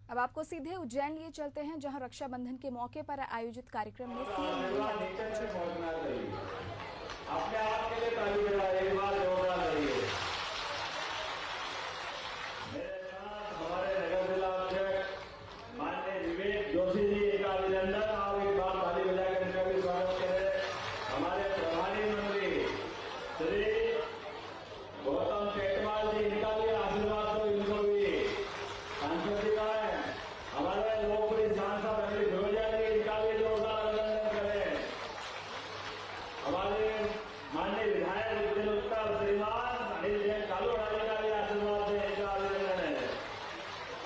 अब आपको सीधे उज्जैन लिए चलते हैं, जहां रक्षाबंधन के मौके पर आयोजित कार्यक्रम में सीएम योगी आदित्यनाथ अपने आप के लिए ताली बजाइए, एक बार जोरदार करिए। मेरे साथ हमारे नगर जिला अध्यक्ष माननीय विवेक जोशी जी का अभिनंदन, और एक बार ताली बजाकर इनका भी स्वागत करें। हमारे प्रभारी मंत्री श्री गौतम टेटवाल जी, इनका भी आशीर्वाद दो, इनको भी सांसद जी का है। हमारे लोकप्रिय सांसद अनिल फिरोजिया जी, इनका भी जोरदार अभिनंदन करें। हमारे माननीय विधायक उज्जैन उत्तर श्रीमान अनिल जैन कालूड़ा जी का भी आशीर्वाद दें, इनका अभिनंदन है।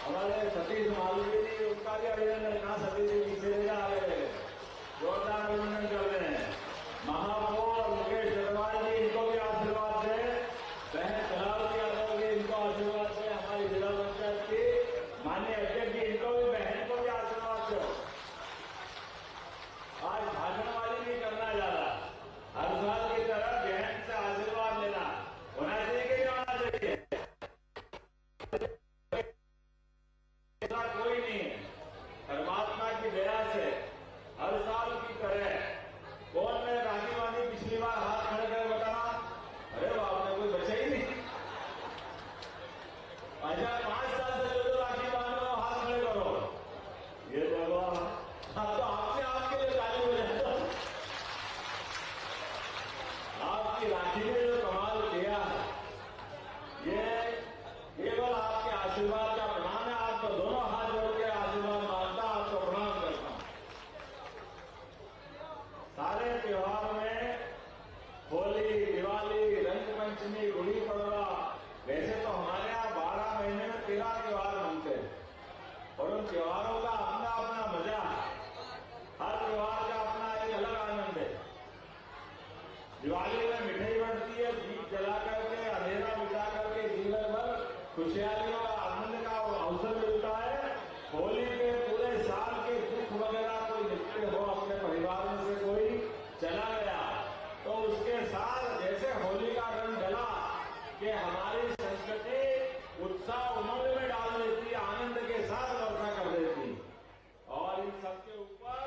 हमारे सतीश मालवी जी, उनका भी अभिनंदन। कहाँ सतीश जी पीछे आ गए, जोरदार अभिनंदन कर रहे हैं। महापौर मुकेश अग्रवाल जी, इनको भी आशीर्वाद दें। बहन कलावती यादव जी, इनको आशीर्वाद दें। हमारी जिला पंचायत की माननीय अध्यक्ष जी, इनको भी, बहन को भी आशीर्वाद दो। आज भाषणबाजी नहीं करना ज्यादा, हर साल की तरह बहन से आशीर्वाद लेना होना चाहिए कि नहीं होना चाहिए? ऐसा कोई नहीं है, परमात्मा की दया से हर साल की तरह। कौन में राखी बांधी पिछली बार, हाथ खड़े कर बताना। अरे बाप रे, कोई बचे ही नहीं। अच्छा, 5 साल से जो राखी बांध रहे हो, हाथ खड़े करो। ये भगवान, अब तो आपके लिए ताली बजा दो। आपकी राखी ने जो कमाल किया, ये केवल आपके आशीर्वाद का प्रणाम है। आपको दोनों हाथ जोड़ के आशीर्वाद मांगता, आपको प्रणाम करता हूं। सारे त्योहार में होली, दिवाली, रंग पंचमी, गुड़ी पड़वा, वैसे तो हमारे यहाँ 12 महीने में 13 त्योहार मनते हैं, और उन त्योहारों का अपना अपना मजा है। हर त्योहार का अपना एक अलग आनंद है। दिवाली में मिठाई बनती है, दीप जला करके, अंधेरा मिटा करके जीवन भर खुशहाली और आनंद का अवसर मिलता है। होली पे पूरे साल के दुख वगैरह कोई निकले हो, अपने परिवार में से कोई चला गया, तो उसके साथ जैसे होली का रंग डला कि हमारी संस्कृति उत्साह उमंग में डाल देती, आनंद के साथ वर्षा कर देती। और इन सबके ऊपर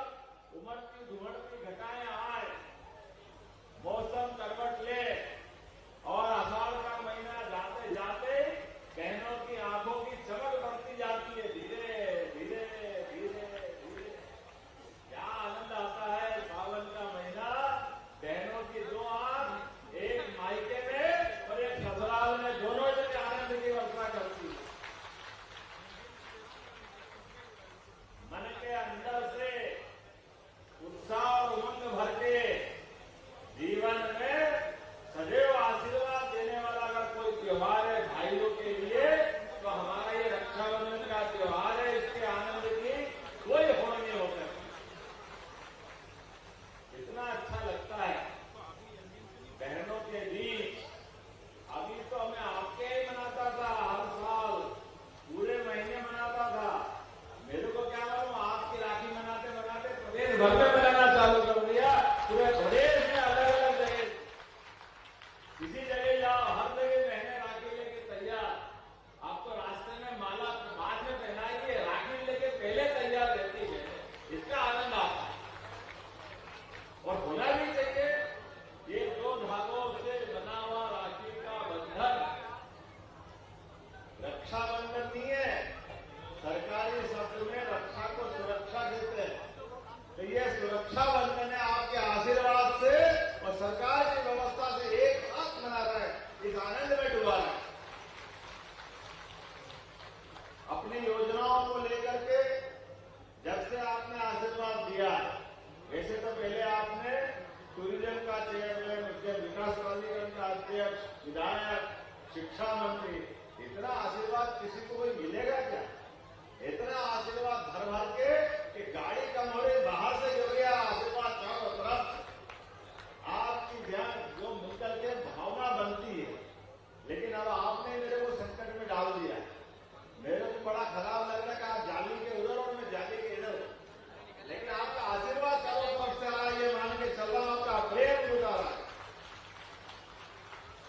उमड़ती धुमड़ती घटाएं आए, मौसम करवट ले, और आषाढ़ का महीना जाते जाते बहनों की आंखों की चमक बढ़ती जाती है। धीरे धीरे धीरे धीरे क्या आनंद आता है। सावन का महीना, बहनों की दो आंख, एक मायके में और एक ससुराल में, दोनों जगह आनंद की वर्षा करती है। मन के अंदर से उत्साह और उमंग भर के जीवन में सदैव आशीर्वाद देने वाला अगर कोई त्योहार है भाइयों के लिए, तो हमारा ये रक्षाबंधन का त्योहार है। इसके आनंद की कोई होड़ नहीं हो सकती। इतना अच्छा लगता है बहनों के बीच। अभी तो मैं आपके ही मनाता था, हर साल पूरे महीने मनाता था। मेरे को क्या मालूम, आपकी राखी मनाते मनाते प्रदेश भर में मनाना चालू कर दिया। पूरे प्रदेश में अलग अलग जगह, किसी जगह जाओ, हर जगह बहने राखी लेके तैयार। आपको रास्ते में माला बाद में पहनाएगी, राखी लेके पहले तैयार रहती है। इसका आनंद आता है, और होना भी चाहिए। ये 2 धागों से बना हुआ राखी का बंधन रक्षाबंधन नहीं है। सरकारी शब्द में रक्षा को सुरक्षा कहते हैं, तो ये सुरक्षा बंधन है। आपके आशीर्वाद से और सरकार की व्यवस्था से एक साथ मना रहा है, इस आनंद में डूबा रहा है। अपनी योजनाओं को लेकर के जब से आपने आशीर्वाद दिया, वैसे तो पहले आपने टूरिज्म का चेयरमैन, उज्जैन विकास प्राधिकरण का अध्यक्ष, विधायक, शिक्षा मंत्री, इतना आशीर्वाद किसी को कोई मिलेगा क्या? इतना आशीर्वाद भर भर के कि गाड़ी कम हो रही, बाहर से गिर गया आशीर्वाद चारों तरफ। आपकी ध्यान जो मिलकर के भावना बनती है, लेकिन अब आपने मेरे को संकट में डाल दिया। मेरे को बड़ा खराब लग रहा है कि आप जाली के उधर और मैं जाली के इधर, लेकिन आपका आशीर्वाद चारों तरफ से आ रहा है, ये मान के चल रहा हूं, आपका प्रेम जुटा रहा है।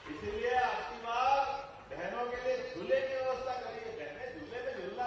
इसलिए आपकी बात बहनों के लिए झूले की व्यवस्था करिए। बहनें झूले में झूलना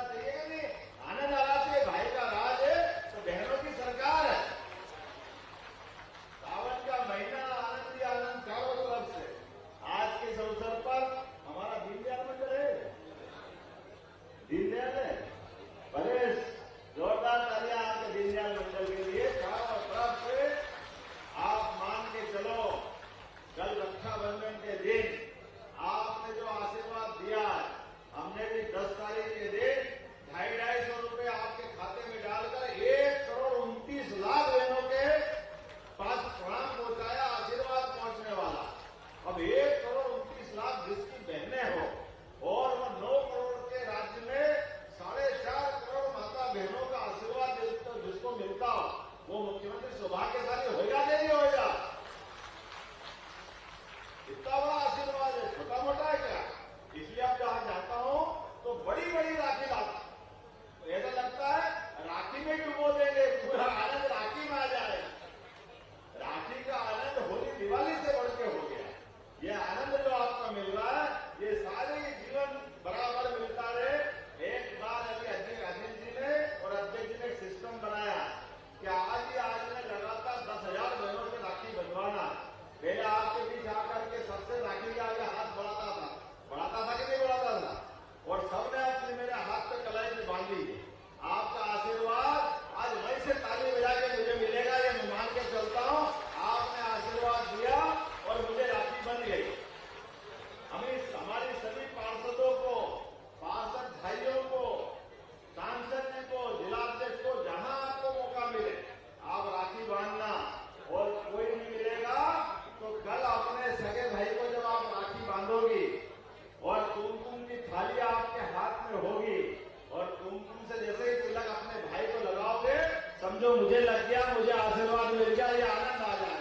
समझो मुझे लग गया, मुझे आशीर्वाद मिल गया, ये आनंद आ जाए।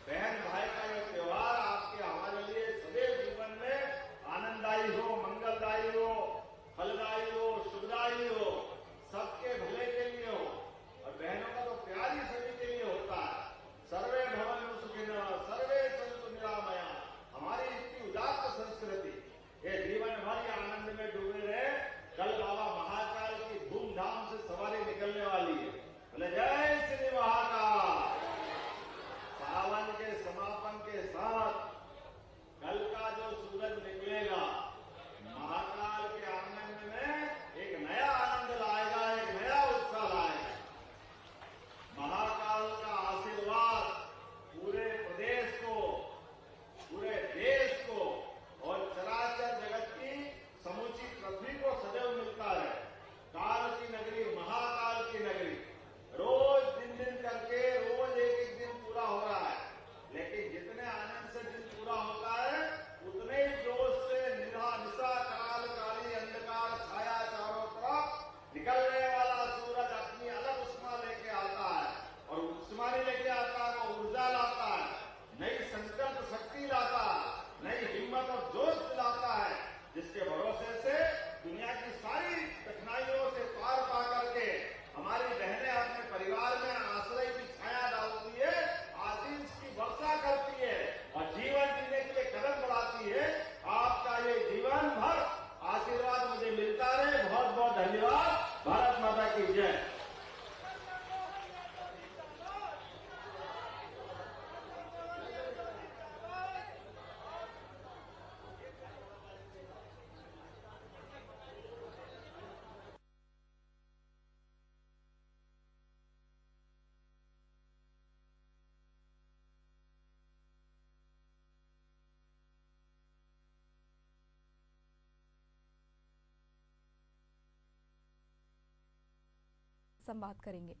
बहन भाई का ये त्योहार आपके हमारे लिए सदैव जीवन में आनंददायी हो, मंगलदायी हो, फलदायी हो, शुभदायी हो, सबके भले के लिए हो। और बहनों का तो प्यार ही सभी के लिए होता है। सर्वे भवन्तु सुखिनः, सर्वे सन्तु निरामया। हमारी इतनी उदात्त संस्कृति ये जीवन भर ये आनंद में डूबे रहे। कल बाबा महाकाल की धूमधाम से सवारी निकलने वाली है। बोले जय श्री महाकाल। सावन के समापन के साथ कल का जो सूरज निकलेगा महाकाल के आनंद में एक नया आनंद लाएगा, एक नया उत्साह लाएगा। महाकाल का आशीर्वाद पूरे प्रदेश को, पूरे देश को और चराचर जगत की समूची पृथ्वी को सदैव मिलता है। काल की नगरी, महाकाल की नगरी, रोज दिन दिन करके रोज एक एक दिन पूरा हो रहा है। लेकिन जितने आनंद से दिन पूरा होता है उतने ही जोश से निशा कराल काली अंधकार छाया चारों तरफ निकलने वाला सूरज अपनी अलग उष्मा लेके आता है। और उष्मा नहीं लेके आता है, वो ऊर्जा लाता है, नई संकल्प शक्ति लाता है, नई हिम्मत और जोश दिलाता है, जिसके भरोसे से दुनिया की सारी कठिनाइयों से पार पा करके हमारी बहनें अपने परिवार में आश्रय की छाया डालती है, आशीष की वर्षा करती है और जीवन जीने के लिए कदम बढ़ाती है। आपका ये जीवन भर आशीर्वाद मुझे मिलता रहे। बहुत बहुत धन्यवाद। भारत माता की जय। संवाद करेंगे।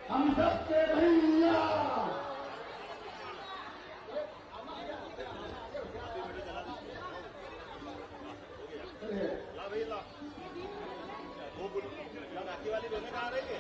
हम सबके भैया वाली दोनों कहाँ रही है?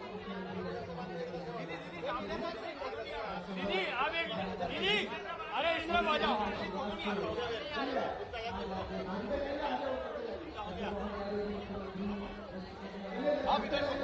Thank you. आप इधर से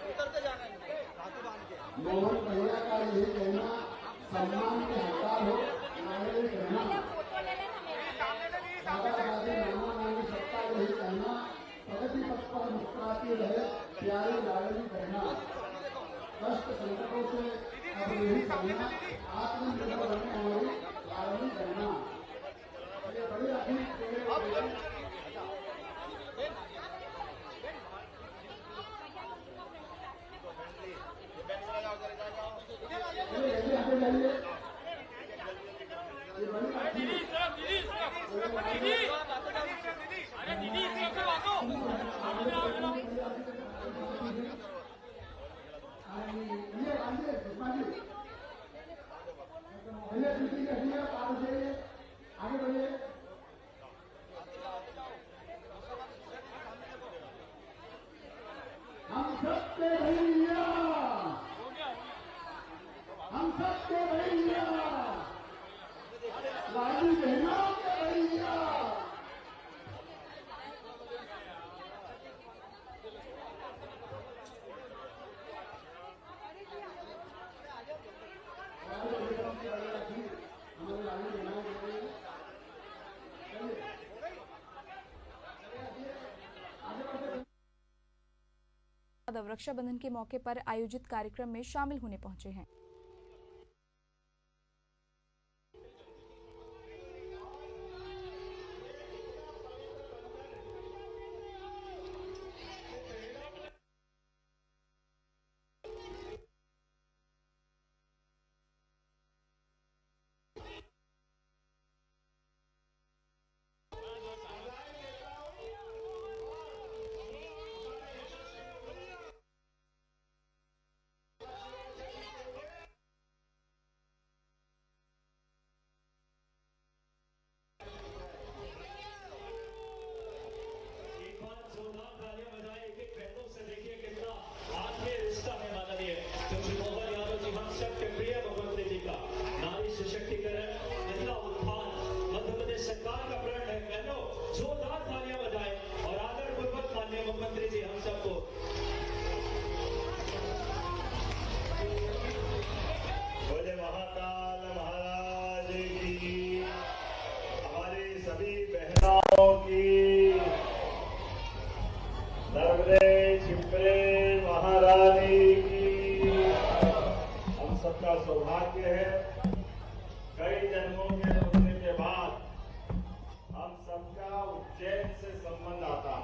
उतरते जाना है हाथी बांध के। मोहन भैया का ये कहना सम्मान के हकदार हो नागरिक रहना दादाजी नाना नानी सबका यही कहना प्रगति पथ पर मुस्कुराती रहे प्यारी लाडली बहना कष्ट संकटों से अब यही कहना आत्मनिर्भर बनने हमारी लाडली बहना ये बड़ी अभी आगे बढ़िए। हम सबके भैया लाडली बहनों के भैया रक्षाबंधन के मौके पर आयोजित कार्यक्रम में शामिल होने पहुंचे हैं। सौभाग्य है कई जन्मों के होने के बाद हम सबका उज्जैन से संबंध आता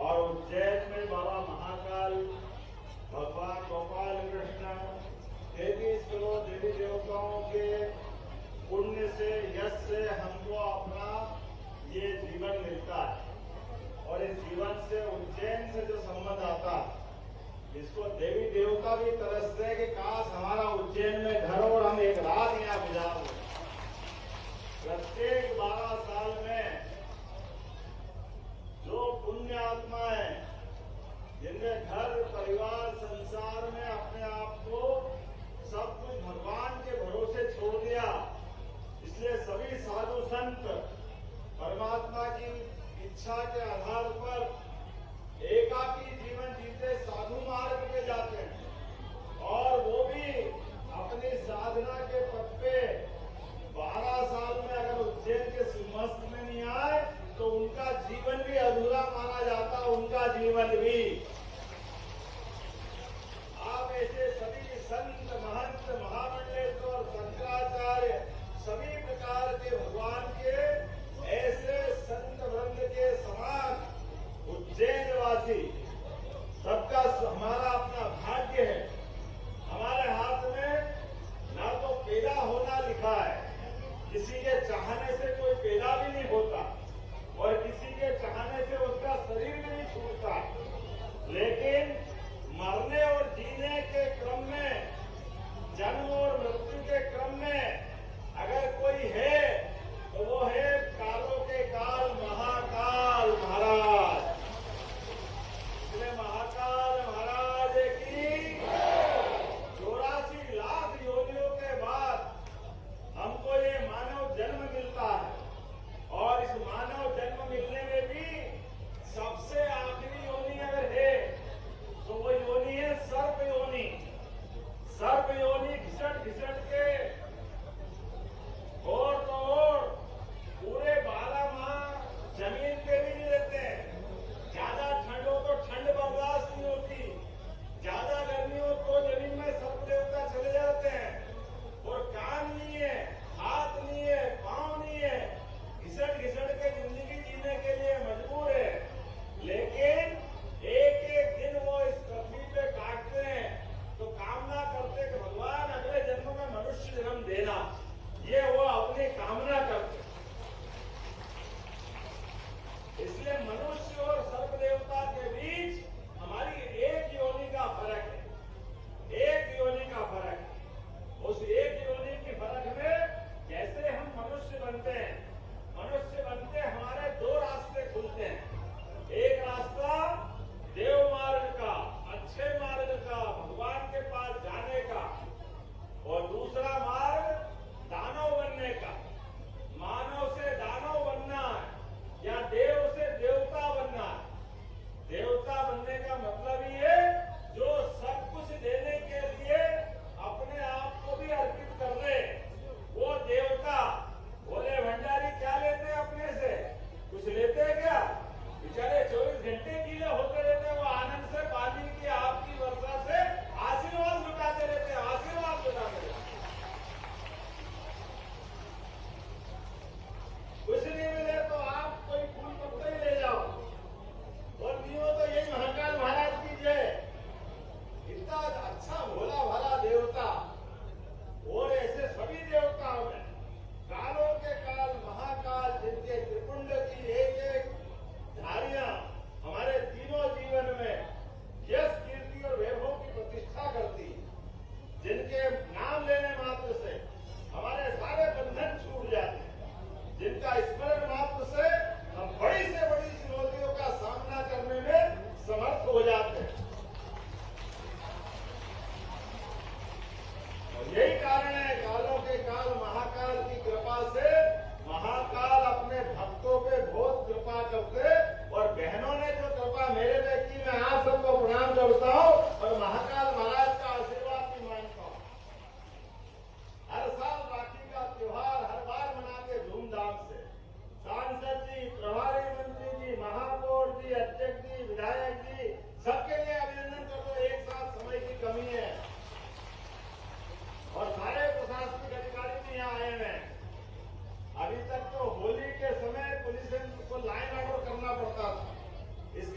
और उज्जैन में बाबा महाकाल भगवान गोपाल कृष्ण 33 करोड़ देवी देवताओं के पुण्य से यश से हमको अपना ये जीवन मिलता है और इस जीवन से उज्जैन से जो संबंध आता इसको देवी देवता भी तरसते हैं कि काश हमारा उज्जैन में घर और हम एक रात यहाँ गुजार दें। प्रत्येक 12 साल में जो पुण्य आत्मा है जिनने घर परिवार संसार में अपने आप को सब कुछ भगवान के भरोसे छोड़ दिया, इसलिए सभी साधु संत परमात्मा की इच्छा के आधार पर एकाकी जीवन जीते साधु मार्ग पे जाते हैं और वो भी अपनी साधना के पथ पे 12 साल में अगर उज्जैन के सिंहस्थ में नहीं आए तो उनका जीवन भी अधूरा माना जाता, उनका जीवन भी। आप ऐसे सभी संत महंत महामंडलेश्वर शंकराचार्य सभी प्रकार के भगवान के ऐसे संत वृंद के समान उज्जैन वासी सबका हमारा अपना भाग्य है। हमारे हाथ में ना तो पैदा होना लिखा है, किसी के चाहने से कोई पैदा भी नहीं होता और किसी के चाहने से उसका शरीर भी नहीं छूटता, लेकिन मरने और जीने के क्रम में, जन्म और मृत्यु के क्रम में अगर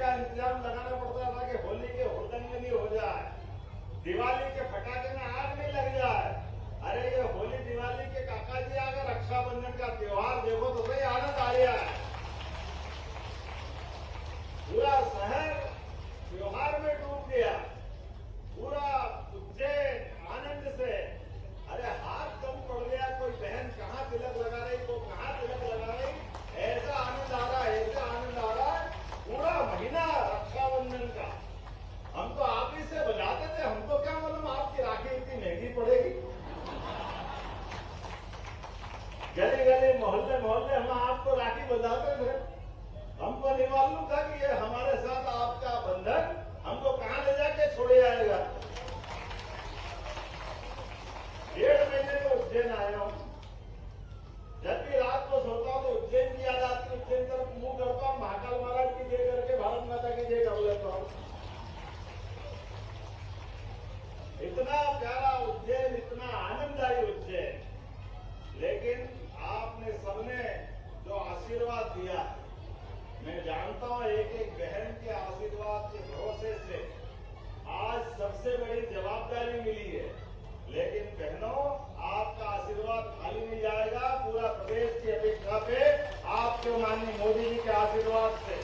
का इंतजाम लगाना पड़ता था कि होली के हुड़दंग नहीं हो जाए, दिवाली के पटाखे में आग नहीं लग जाए। अरे ये होली दिवाली के काका जी अगर रक्षाबंधन का त्योहार देखो तो भाई आनंद आ गया है। पूरा शहर त्योहार में डूब गया, पूरा उज्जैन आनंद से। अरे हाथ कम पड़ गया, कोई बहन कहाँ तिलक लगा रही, तो कहाँ तिलक लगा रही, ऐसा आनंद आ रहा है, ऐसा आनंद आ रहा है। पूरा महीना रक्षाबंधन का हम तो आप ही से बजाते थे, हमको क्या मालूम आपकी राखी इतनी महंगी पड़ेगी। गली गली मोहल्ले मोहल्ले हम आपको राखी बजाते थे, हमको नहीं मालूम था कि ये हमारे साथ आपका बंधन हमको कहां ले जाके छोड़े आएगा। 1.5 महीने में उज्जैन आया हूं, जब भी रात को सोता हूं तो उज्जैन की याद आती है, उज्जैन तरफ मुंह करता हूं, महाकाल महाराज की जय करके भारत माता की जय कर लेता हूं। इतना प्यारा उज्जैन, इतना आनंददायी उज्जैन, लेकिन आपने सबने जो आशीर्वाद दिया, मैं जानता हूं एक एक बहन के आशीर्वाद के भरोसे से आज सबसे बड़ी जवाबदारी मिली है। लेकिन बहनों, आपका आशीर्वाद खाली नहीं जाएगा। पूरा प्रदेश की अपेक्षा पे आपके माननीय मोदी जी के आशीर्वाद से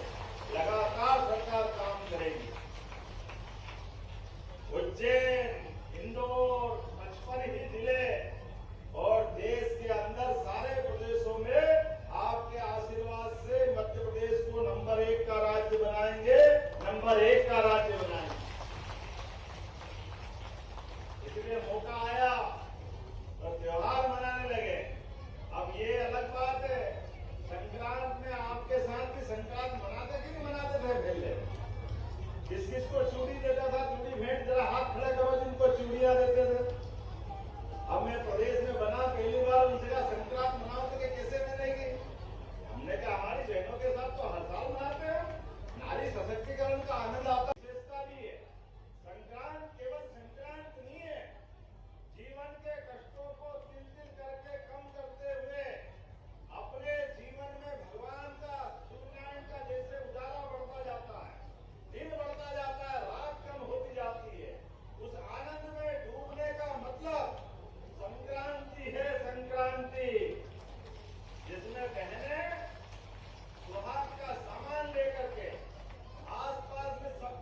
लगातार सरकार काम करेगी। उज्जैन, इंदौर, 55 ही जिले और देश के अंदर सारे प्रदेशों में आपके आशीर्वाद से मध्य प्रदेश को नंबर 1 का राज्य बनाएंगे, नंबर 1 का राज्य बनाएंगे। इसलिए मौका आया तो त्योहार मनाने लगे। अब ये अलग बात है, संक्रांत में आपके साथ भी संक्रांत मनाते कि नहीं मनाते थे पहले? किस किस को चूड़ी देता था, चूड़ी भेंट, जरा हाथ खड़ा करो जिनको चूड़ियां देते थे। अब मैं प्रदेश में बना, पहली बार उनसे कहा संक्रांत मनाओ तो कैसे मनाएगी? हमने कहा हमारी बहनों के साथ तो हर साल मनाते हैं, नारी सशक्तिकरण का आनंद आता। विशेषता भी है, संक्रांत केवल संक्रांत नहीं है, जीवन के कष्टों को तिल तिल करके कम करते हुए अपने जीवन में भगवान का, सूर्यनारायण का जैसे उजाला बढ़ता जाता है, दिन बढ़ता जाता है, रात कम होती जाती है, उस आनंद में डूबने का मतलब संक्रांति है। संक्रांति जिसमें बहनें सुहाग का सामान लेकर के आसपास में सब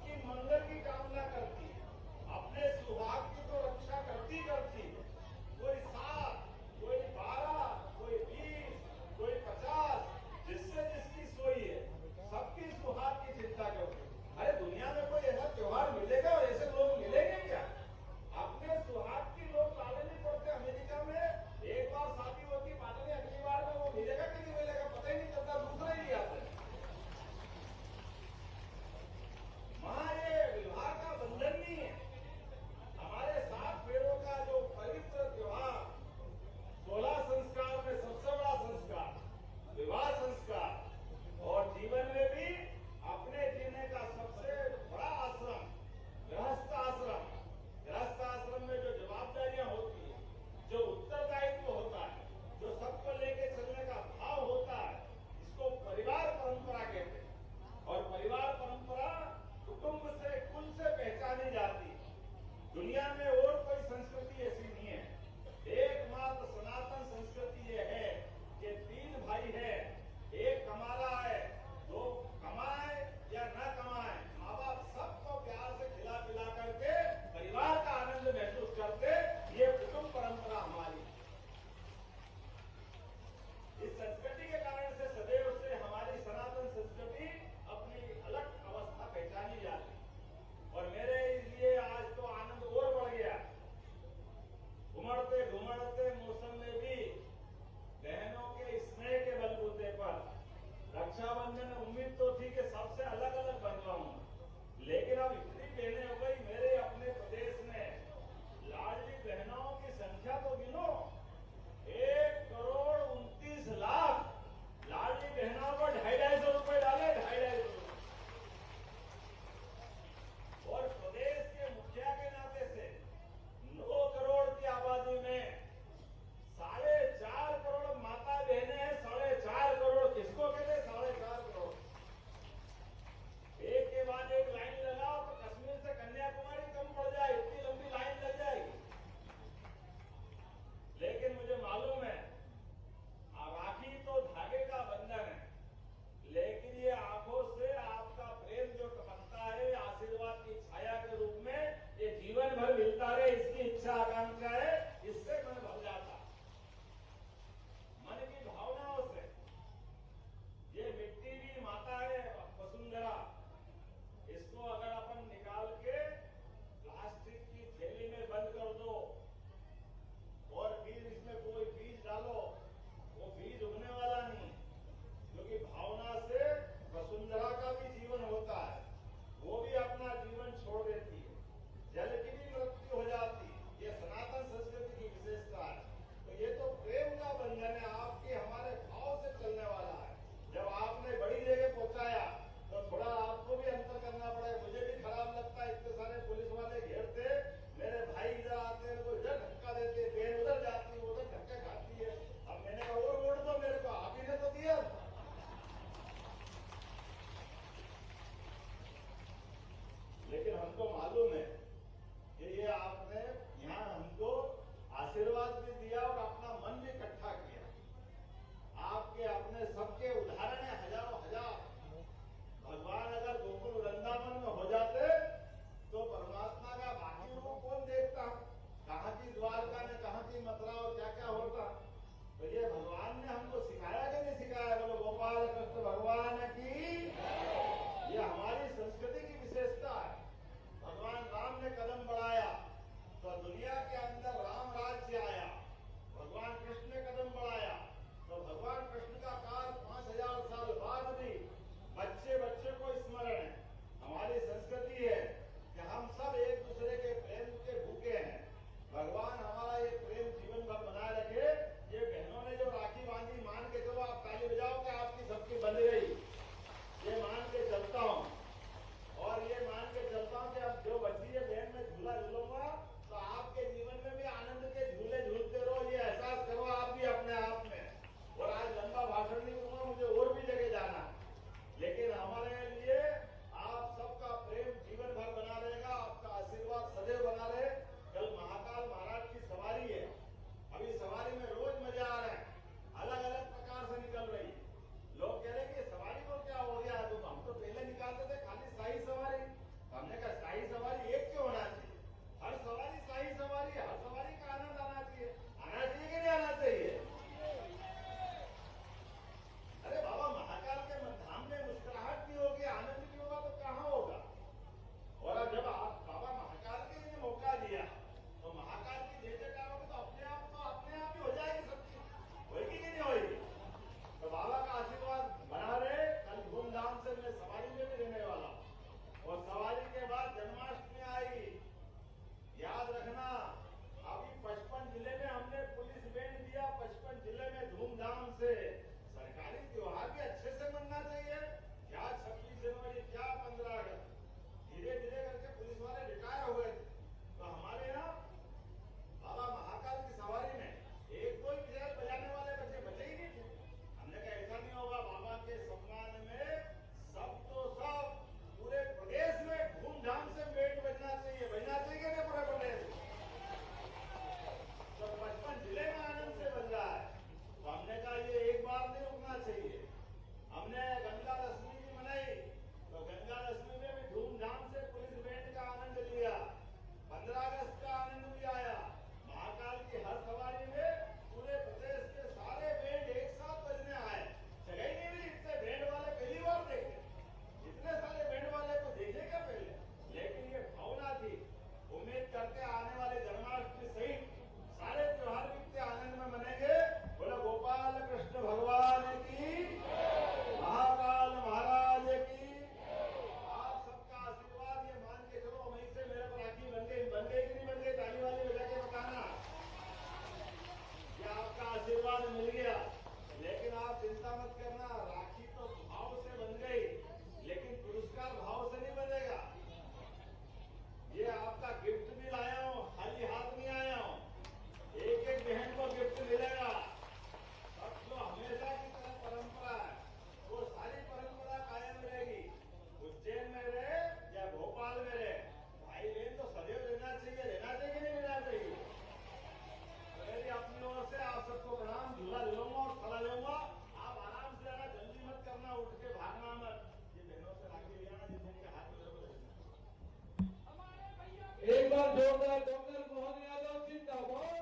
जोरदार डॉक्टर मोहन यादव जिंदाबाद।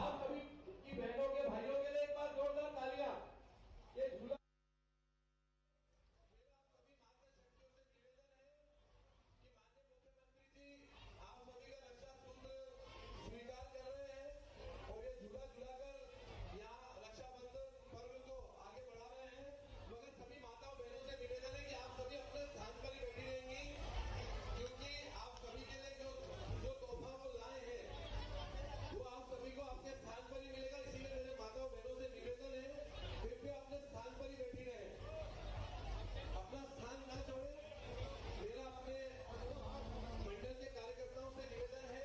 आप सभी की बहनों के भाइयों के लिए एक बार जोरदार तालियां। ये झूला आप सभी का रक्षा सूत्र स्वीकार कर रहे हैं और ये झूला झूलाकर यहाँ रक्षाबंधन पर्व को आगे बढ़ा रहे हैं। मगर सभी माताओं बहनों से निवेदन है कि आप सभी अपने स्थान पर ही बैठी रहेंगी, क्योंकि आप सभी के लिए जो तोहफा वो लाए हैं वो आप सभी को अपने स्थान पर ही मिलेगा। इसीलिए मेरे माताओं बहनों से निवेदन है कृपया अपने स्थान पर ही बैठी रहे, अपना स्थान न छोड़े। मेरा अपने मंडल के कार्यकर्ताओं से निवेदन है।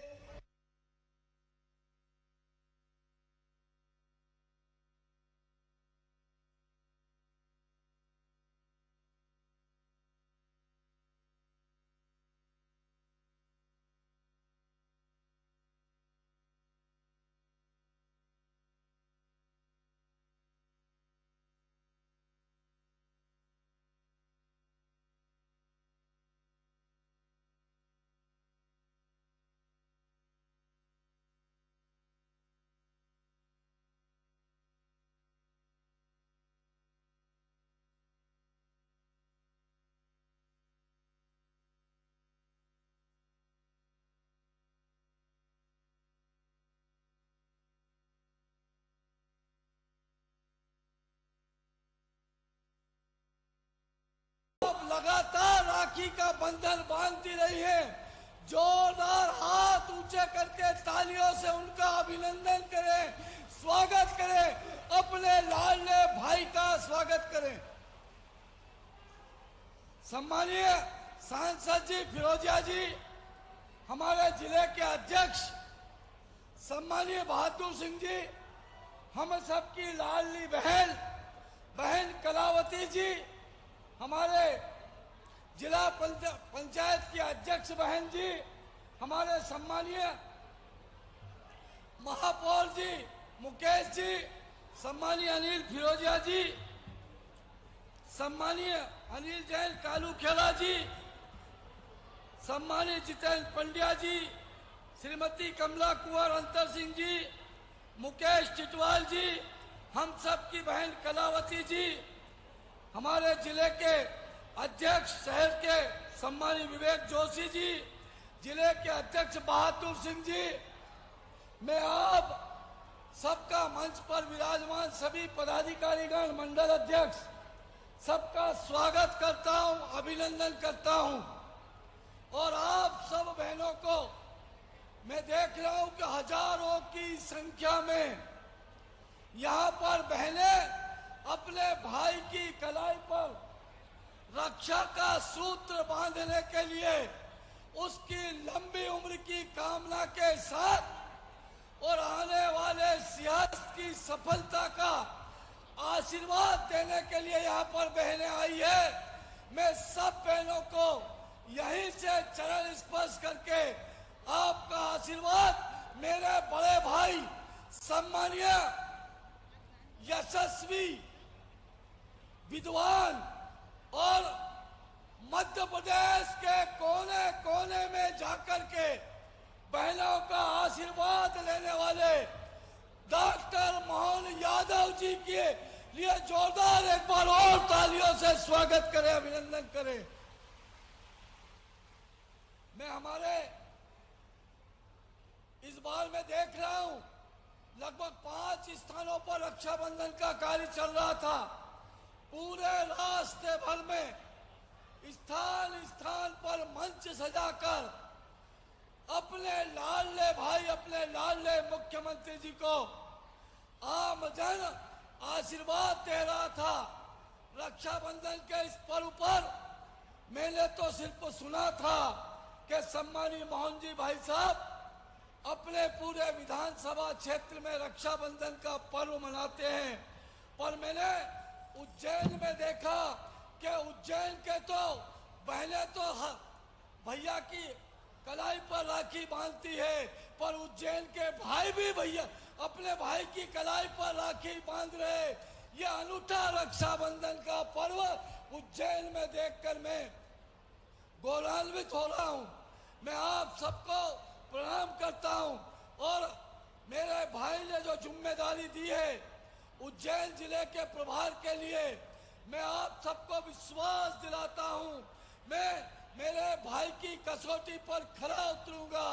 लगातार राखी का बंधन बांधती रही है। जोरदार हाथ ऊंचे करके तालियों से उनका अभिनंदन करें, स्वागत करें, अपने लाडले भाई का स्वागत करें। सम्मानीय सांसद जी फिरोजिया जी, हमारे जिले के अध्यक्ष सम्मानीय बहादुर सिंह जी, हम सबकी लाडली बहन कलावती जी, हमारे जिला पंचायत की अध्यक्ष बहन जी, हमारे सम्मानीय महापौर जी मुकेश जी, सम्मानीय अनिल फिरोजिया जी, सम्मानीय अनिल जैन कालू खेला जी, सम्मानीय जितेंद्र पंड्या जी, श्रीमती कमला कुंवर अंतर सिंह जी, मुकेश टिटवाल जी, हम सब की बहन कलावती जी, हमारे जिले के अध्यक्ष शहर के सम्मानीय विवेक जोशी जी, जिले के अध्यक्ष बहादुर सिंह जी, मैं आप सबका मंच पर विराजमान सभी पदाधिकारीगण, मंडल अध्यक्ष सबका स्वागत करता हूं, अभिनंदन करता हूं। और आप सब बहनों को मैं देख रहा हूं कि हजारों की संख्या में यहाँ पर बहनें अपने भाई की कलाई पर रक्षा का सूत्र बांधने के लिए उसकी लंबी उम्र की कामना के साथ और आने वाले सियासत की सफलता का आशीर्वाद देने के लिए यहाँ पर बहनें आई है। मैं सब बहनों को यहीं से चरण स्पर्श करके आपका आशीर्वाद मेरे बड़े भाई सम्मानीय यशस्वी विद्वान और मध्य प्रदेश के कोने कोने में जाकर के बहनों का आशीर्वाद लेने वाले डॉक्टर मोहन यादव जी के लिए जोरदार एक बार और तालियों से स्वागत करें, अभिनंदन करें। मैं हमारे इस बार मैं देख रहा हूं लगभग 5 स्थानों पर रक्षाबंधन का कार्य चल रहा था। पूरे रास्ते भर में स्थान स्थान पर मंच सजाकर अपने लाडले भाई, अपने लाडले मुख्यमंत्री जी को आमजन आशीर्वाद दे रहा था। रक्षाबंधन के इस पर्व पर मैंने तो सिर्फ सुना था कि सम्मानीय मोहन जी भाई साहब अपने पूरे विधानसभा क्षेत्र में रक्षाबंधन का पर्व मनाते हैं, पर मैंने उज्जैन में देखा कि उज्जैन के तो बहनें तो भैया की कलाई पर राखी बांधती है, पर उज्जैन के भाई भी भैया अपने भाई की कलाई पर राखी बांध रहे। ये अनूठा रक्षाबंधन का पर्व उज्जैन में देखकर मैं गौरवान्वित हो रहा हूँ। मैं आप सबको प्रणाम करता हूं और मेरे भाई ने जो जिम्मेदारी दी है उज्जैन जिले के प्रभार के लिए मैं आप सबको विश्वास दिलाता हूं। मैं मेरे भाई की कसौटी पर खरा उतरूंगा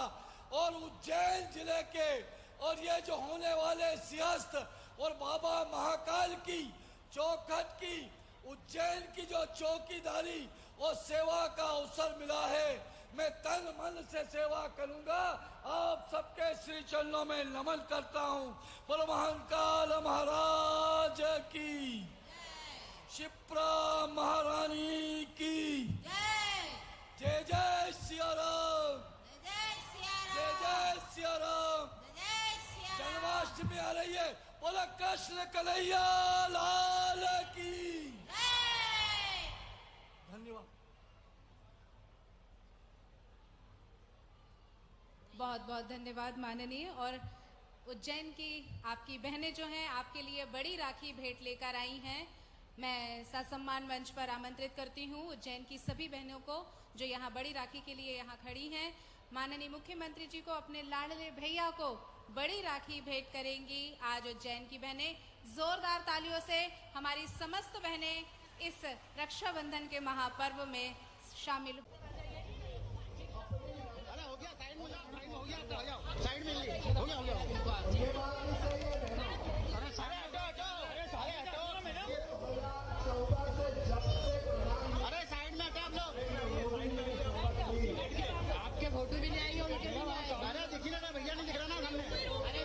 और उज्जैन जिले के और ये जो होने वाले सियासत और बाबा महाकाल की चौखट की उज्जैन की जो चौकीदारी और सेवा का अवसर मिला है, मैं तन मन से सेवा करूंगा। आप सबके श्री चरणों में नमन करता हूं। बोलो महाकाल महाराज की, शिप्रा महारानी की जय जय सिया राम, जय जय सिया राम। जन्माष्टमी आ रही है, बोलो कृष्ण कन्हैया लाल की। धन्यवाद। बहुत बहुत धन्यवाद माननीय। और उज्जैन की आपकी बहनें जो हैं आपके लिए बड़ी राखी भेंट लेकर आई हैं। मैं ससम्मान मंच पर आमंत्रित करती हूँ उज्जैन की सभी बहनों को जो यहाँ बड़ी राखी के लिए यहाँ खड़ी हैं। माननीय मुख्यमंत्री जी को अपने लाडले भैया को बड़ी राखी भेंट करेंगी आज उज्जैन की बहनें। जोरदार तालियों से हमारी समस्त बहनें इस रक्षाबंधन के महापर्व में शामिल। साइड में हो गया अरे साइड में क्या आप लोग आपके फोटो भी ले आएंगे उनके भी ले आएंगे। अरे देखिए ना भैया नहीं दिख रहा ना सामने। अरे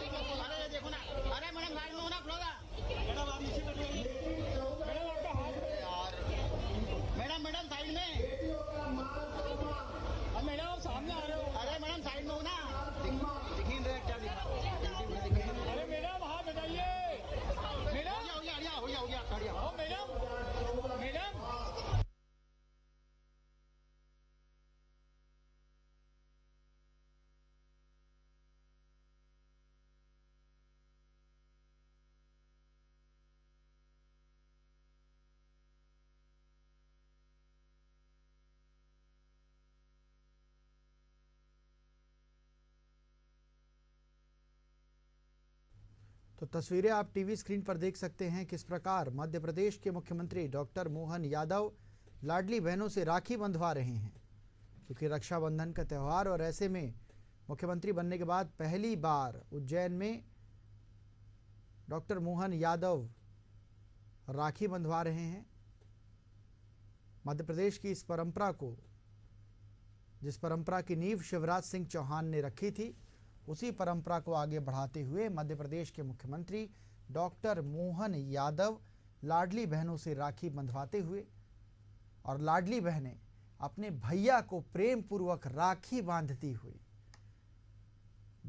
देखो ना, अरे मैडम साइड में हो ना फ्लोरा। मैडम आप नीचे बैठिए यार। मैडम साइड में। अब मैडम आप सामने आ रहे हो। अरे मैडम साइड में हो ना, दिखी रहे क्या दिखा। अरे मैडम हाँ बताइए। मैडम हो गया मैडम। तो तस्वीरें आप टीवी स्क्रीन पर देख सकते हैं किस प्रकार मध्य प्रदेश के मुख्यमंत्री डॉक्टर मोहन यादव लाडली बहनों से राखी बंधवा रहे हैं, क्योंकि रक्षाबंधन का त्यौहार और ऐसे में मुख्यमंत्री बनने के बाद पहली बार उज्जैन में डॉक्टर मोहन यादव राखी बंधवा रहे हैं। मध्य प्रदेश की इस परंपरा को, जिस परंपरा की नींव शिवराज सिंह चौहान ने रखी थी, उसी परंपरा को आगे बढ़ाते हुए मध्य प्रदेश के मुख्यमंत्री डॉक्टर मोहन यादव लाडली बहनों से राखी बंधवाते हुए और लाडली बहनें अपने भैया को प्रेम पूर्वक राखी बांधती हुई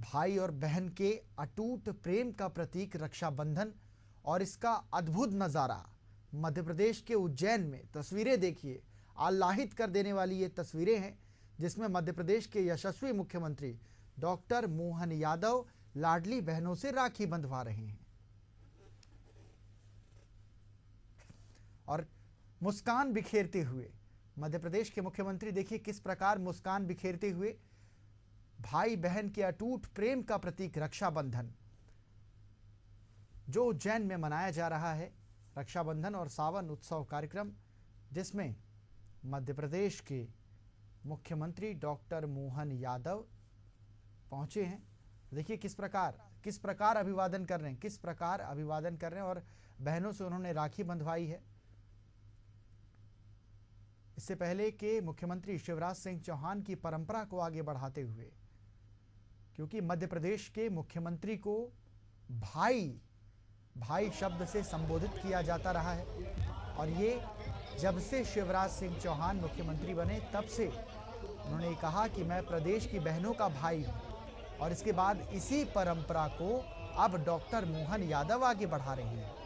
भाई और बहन के अटूट प्रेम का प्रतीक रक्षाबंधन और इसका अद्भुत नज़ारा मध्य प्रदेश के उज्जैन में। तस्वीरें देखिए, आह्लादित कर देने वाली ये तस्वीरें हैं जिसमें मध्य प्रदेश के यशस्वी मुख्यमंत्री डॉक्टर मोहन यादव लाडली बहनों से राखी बंधवा रहे हैं और मुस्कान बिखेरते हुए मध्य प्रदेश के मुख्यमंत्री देखिए किस प्रकार मुस्कान बिखेरते हुए भाई बहन के अटूट प्रेम का प्रतीक रक्षाबंधन जो उज्जैन में मनाया जा रहा है, रक्षाबंधन और सावन उत्सव कार्यक्रम जिसमें मध्य प्रदेश के मुख्यमंत्री डॉक्टर मोहन यादव पहुंचे हैं। देखिए किस प्रकार अभिवादन कर रहे हैं, और बहनों से उन्होंने राखी बंधवाई है। इससे पहले के मुख्यमंत्री शिवराज सिंह चौहान की परंपरा को आगे बढ़ाते हुए, क्योंकि मध्य प्रदेश के मुख्यमंत्री को भाई शब्द से संबोधित किया जाता रहा है और ये जब से शिवराज सिंह चौहान मुख्यमंत्री बने तब से उन्होंने कहा कि मैं प्रदेश की बहनों का भाई हूं और इसके बाद इसी परंपरा को अब डॉक्टर मोहन यादव आगे बढ़ा रहे हैं।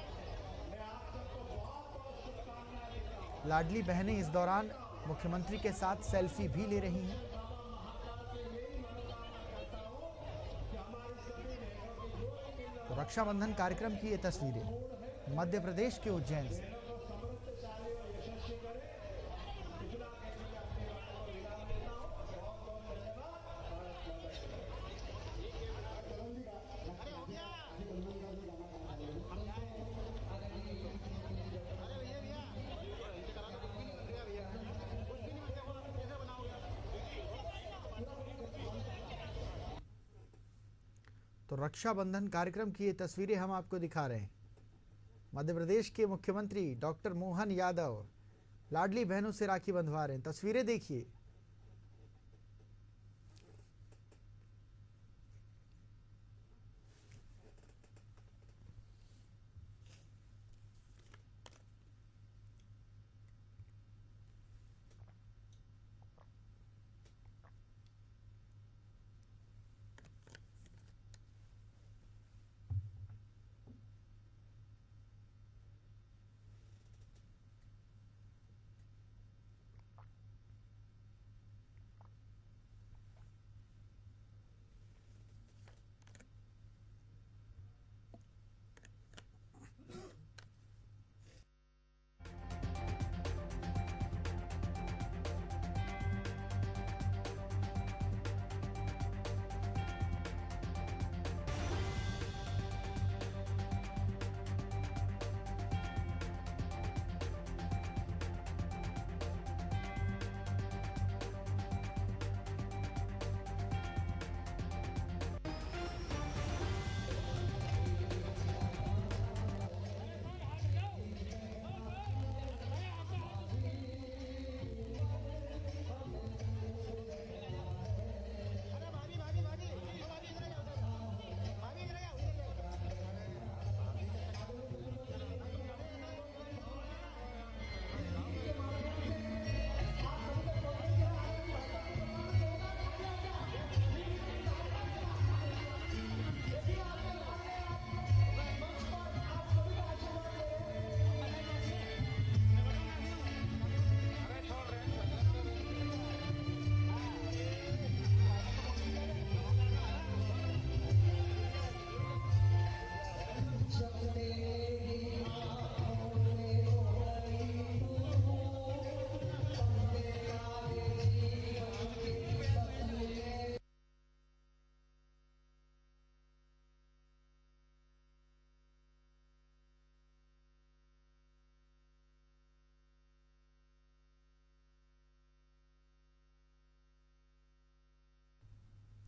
लाडली बहनें इस दौरान मुख्यमंत्री के साथ सेल्फी भी ले रही हैं। तो रक्षाबंधन कार्यक्रम की ये तस्वीरें मध्य प्रदेश के उज्जैन से। तो रक्षाबंधन कार्यक्रम की ये तस्वीरें हम आपको दिखा रहे हैं। मध्य प्रदेश के मुख्यमंत्री डॉक्टर मोहन यादव लाडली बहनों से राखी बंधवा रहे हैं। तस्वीरें देखिए।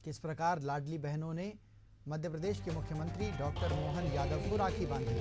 किस प्रकार लाडली बहनों ने मध्य प्रदेश के मुख्यमंत्री डॉक्टर मोहन यादव को राखी बांधी।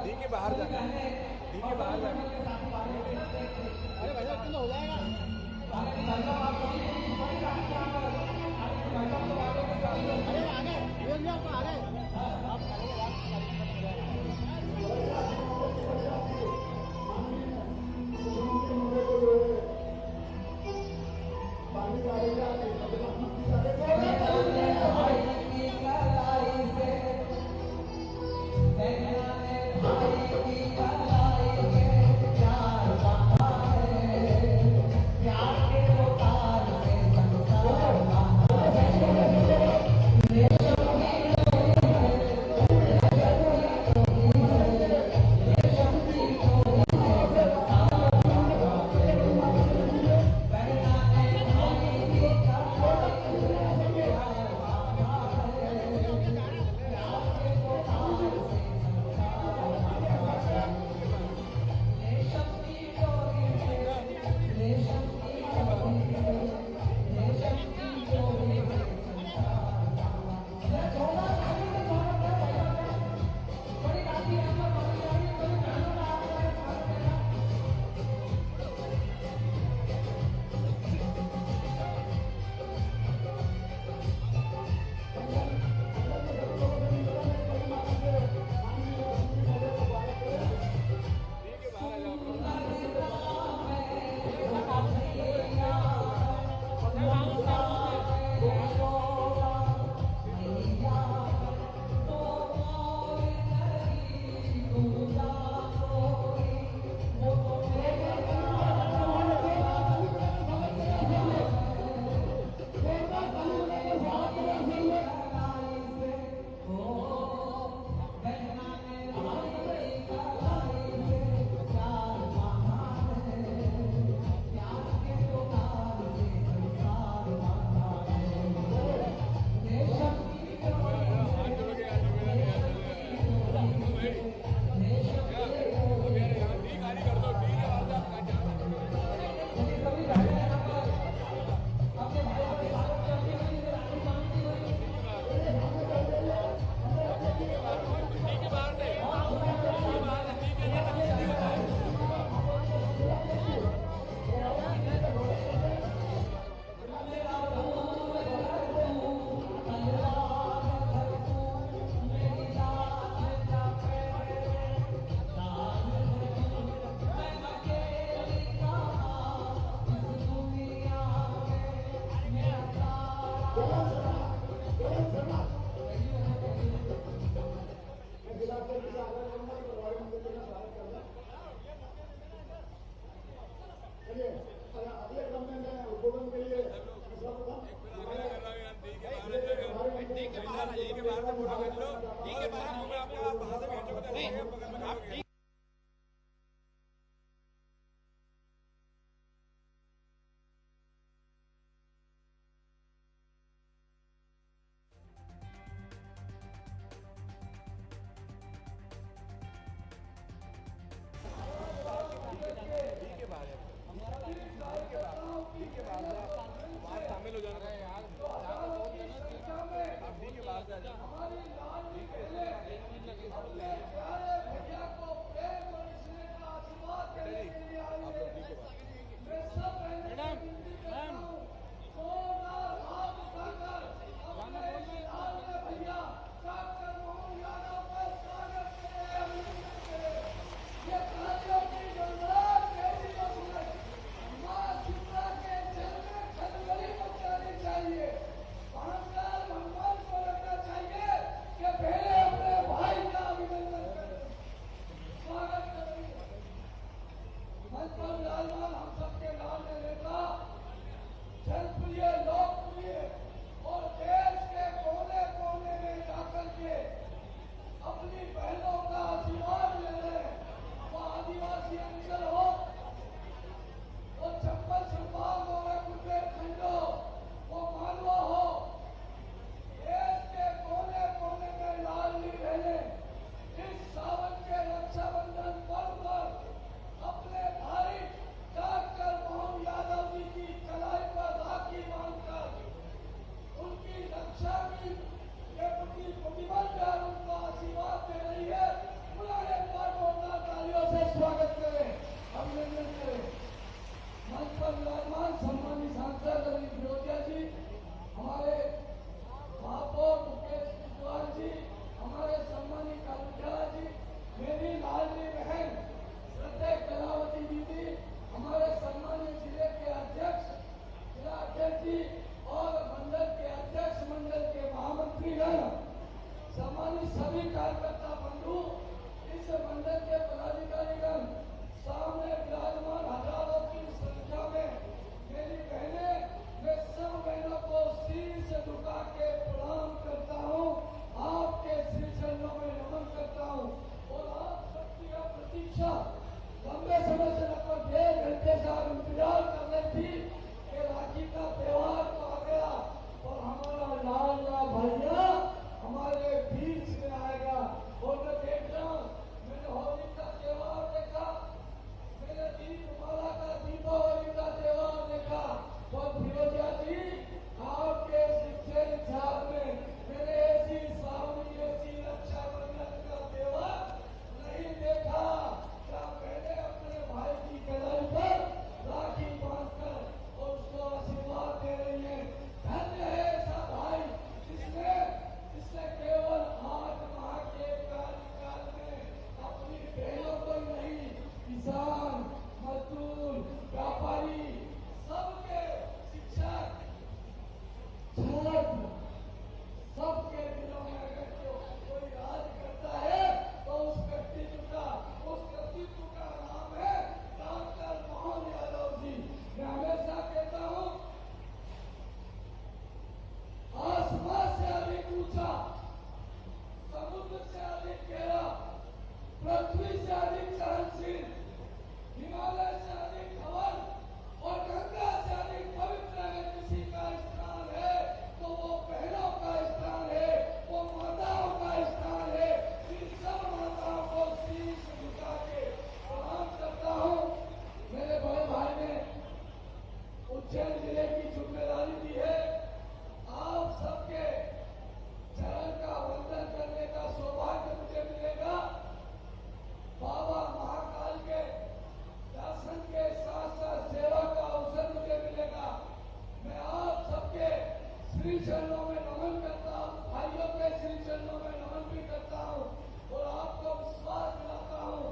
डी के बाहर जाना है। अरे भाई साहब हो जाएगा। अरे आगे ये नहीं आपको आगे कार्यकर्ता बंधु, इस मंडल के पदाधिकारीगण, सामने विराजमान हजारों की संख्या में मेरी बहनें, मैं सब बहनों को सिर से झुका के प्रणाम करता हूँ, आपके श्री चरणों में नमन करता हूँ और आप सबकी प्रतीक्षा लंबे समय से लगभग 1.5 घंटे से आप इंतजार कर रही थी कि राखी का त्योहार तो आ गया और हमारा लाडला भैया हमारे बीच में आएगा। और मैं देख रहा हूँ, मैंने होली का त्योहार देखा, मैंने दीपमाला का दीपावली का त्योहार देखा और फिरोजिया जी आपके शिक्षण छाप में मैंने ऐसी सावनी ऐसी रक्षाबंधन का त्योहार नहीं देखा। क्या मैंने अपने भाई की कलाई पर राखी बांधकर और उसको आशीर्वाद दे रही है। धन्य है ऐसा भाई जिसने केवल 8 माह के कार्यकाल में अपनी बहनों को ही नहीं, किसान, मजदूर, व्यापारी, सबके शिक्षक, छात्र, सबके दिलों में अगर कोई राज करता है तो उस व्यक्तित्व का नाम है डॉक्टर मोहन यादव जी। मैं हमेशा कहता हूँ, आसमान से अधिक ऊंचा, समुद्र से अधिक गहरा, पृथ्वी से अधिक सहनशील, हिमालय से अधिक धवल और गंगा से अधिक पवित्र अगर किसी का स्थान है तो वो बहनों का स्थान है, वो माताओं का स्थान है। इन सब माताओं को शीश झुका के प्रणाम करता हूँ। मेरे बड़े भाई ने उज्जैन जिले की जिम्मेदारी दी है, आप सबके चरण का वंदन करने का सौभाग्य मुझे मिलेगा। बाबा महाकाल के दर्शन के साथ साथ सेवा का अवसर मुझे मिलेगा। मैं आप सबके श्री चरणों में नमन करता हूँ, भाइयों के श्री चरणों में नमन भी करता हूँ और आपको विश्वास दिलाता हूँ,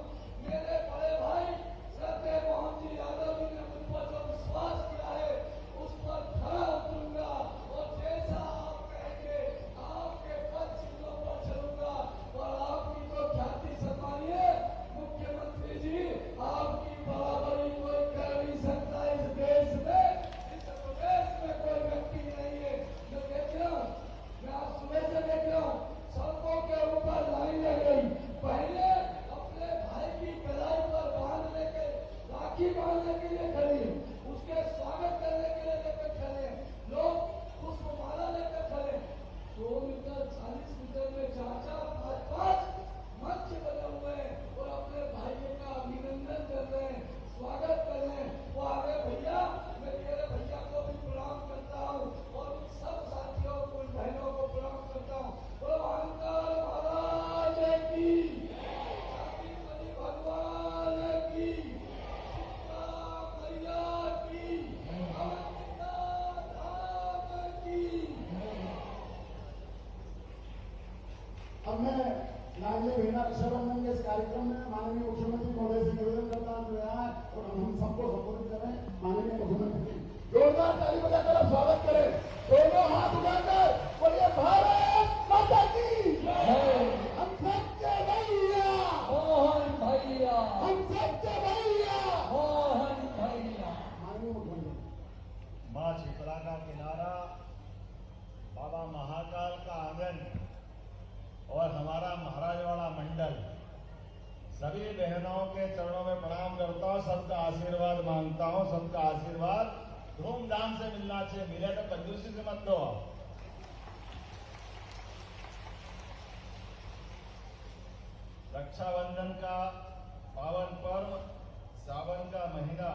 मेरे बड़े भाई श्रद्धेय मोहन जी यादव जी ने मुझ पर जो विश्वास किया है उस पर खरा उतरूंगा और जैसा आप कहेंगे आपके पद चिन्हों पर चलूंगा और आपकी तो ख्याति सम्मानिए मुख्यमंत्री जी, आपकी बराबरी कोई कर नहीं सकता इस देश में, इस प्रदेश में कोई व्यक्ति नहीं है। मैं देख रहा हूँ, मैं आज सुबह से देख रहा हूँ, सड़कों के ऊपर लाइन लग गई, पहले अपने भाई की कलाई पर बांधने के राखी बांधने के लिए खड़ी, उसके स्वागत करने के लिए लेकर खड़े लोग, पुष्पमाला लेकर खड़े, 100 मीटर 40 मीटर में 4-4, 5-5 मंच बने हुए हैं और अपने भाइयों का अभिनंदन कर रहे हैं, स्वागत कर रहे हैं। वो आगे भैया, मैं तेरे भैया को भी प्रणाम करता हूँ और उन सब साथियों को, उन बहनों को प्रणाम करता हूँ। बोलो अहंकार महाराज की, शांतिपति भगवान की, सीता मैया की, अवंतिका धाम की। अब मैं लाडली बहना रक्षाबंधन के इस कार्यक्रम में माननीय मुख्यमंत्री महोदय से निवेदन करता हूँ और हम सबको संबोधित करें। माननीय मुख्यमंत्री जोरदार ताली बजाकर आप स्वागत करें, दोनों हाथ उठाकर बोलिए भारत माता की जय। हम सबके भैया मोहन भैया, हम सबके भैया मोहन भैया। माननीय मुख्यमंत्री, माँ शीतला का किनारा, बाबा महाकाल का आंगन और हमारा महाराजवाड़ा मंडल, सभी बहनों के चरणों में प्रणाम करता हूँ, सबका आशीर्वाद मांगता हूँ। सबका आशीर्वाद धूमधाम से मिलना चाहिए, मिले तो कंजूसी से मत दो। रक्षाबंधन का पावन पर्व, सावन का महीना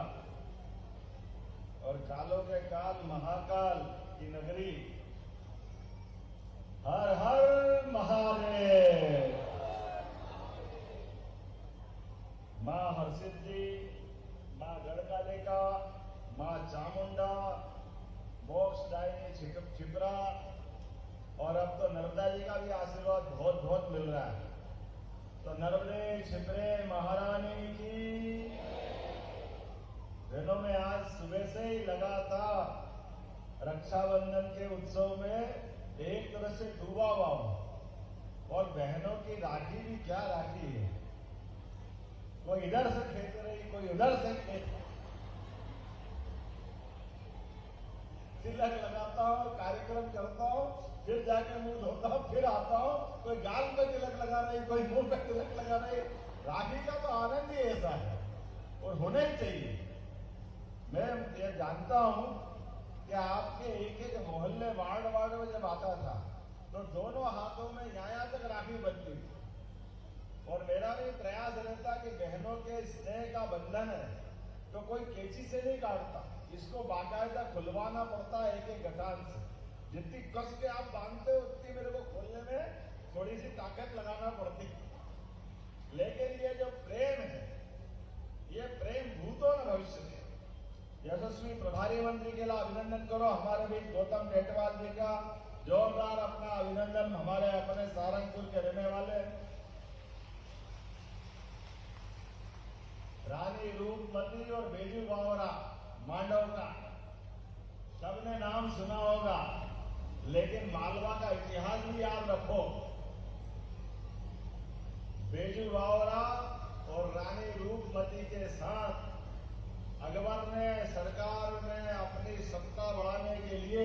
और कालों के काल महाकाल की नगरी, हर हर महादेव। माँ हरसिद्धि, माँ गढ़कालिका, माँ चामुंडा, मोक्षदायिनी क्षिप्रा और अब तो नर्मदा जी का भी आशीर्वाद बहुत बहुत मिल रहा है। तो नर्मदे क्षिप्रे महारानी की। बहनों में आज सुबह से ही लगातार रक्षाबंधन के उत्सव में एक तरह से डूबा हुआ हूं। और बहनों की राखी भी क्या राखी है, कोई इधर से खेत रही, कोई उधर से खेत, तिलक लगाता हूँ, कार्यक्रम करता हूँ, फिर जाके मुंह धोता हूँ, फिर आता हूँ, कोई गाल पे तिलक लगा रही, कोई मुंह पे तिलक लगा रही। राखी का तो आनंद ही ऐसा है और होना ही चाहिए। मैं ये जानता हूँ कि आपके एक एक मोहल्ले वार्ड में जब आता था तो दोनों हाथों में यहाँ तक राखी बनती थी और मेरा भी प्रयास रहता कि बहनों के स्नेह का बंधन है तो कोई कैंची से नहीं काटता, इसको बाकायदा खुलवाना पड़ता है एक एक गठान से। जितनी कस के आप बांधते हो उतनी मेरे को खोलने में थोड़ी सी ताकत लगाना पड़ती। लेकिन ये जो प्रेम है, ये प्रेम भूतो न भविष्य में। यशस्वी प्रभारी मंत्री के लिए अभिनंदन करो हमारे बीच गौतम टेटवाल जी का, जोरदार अपना अभिनंदन हमारे अपने सारंगपुर के रहने वाले रानी रूपमती और बेजू बावरा मांडव का सबने नाम सुना होगा, लेकिन मालवा का इतिहास भी याद रखो। बेजू बावरा और रानी रूपमती के साथ अकबर ने सरकार में अपनी सत्ता बढ़ाने के लिए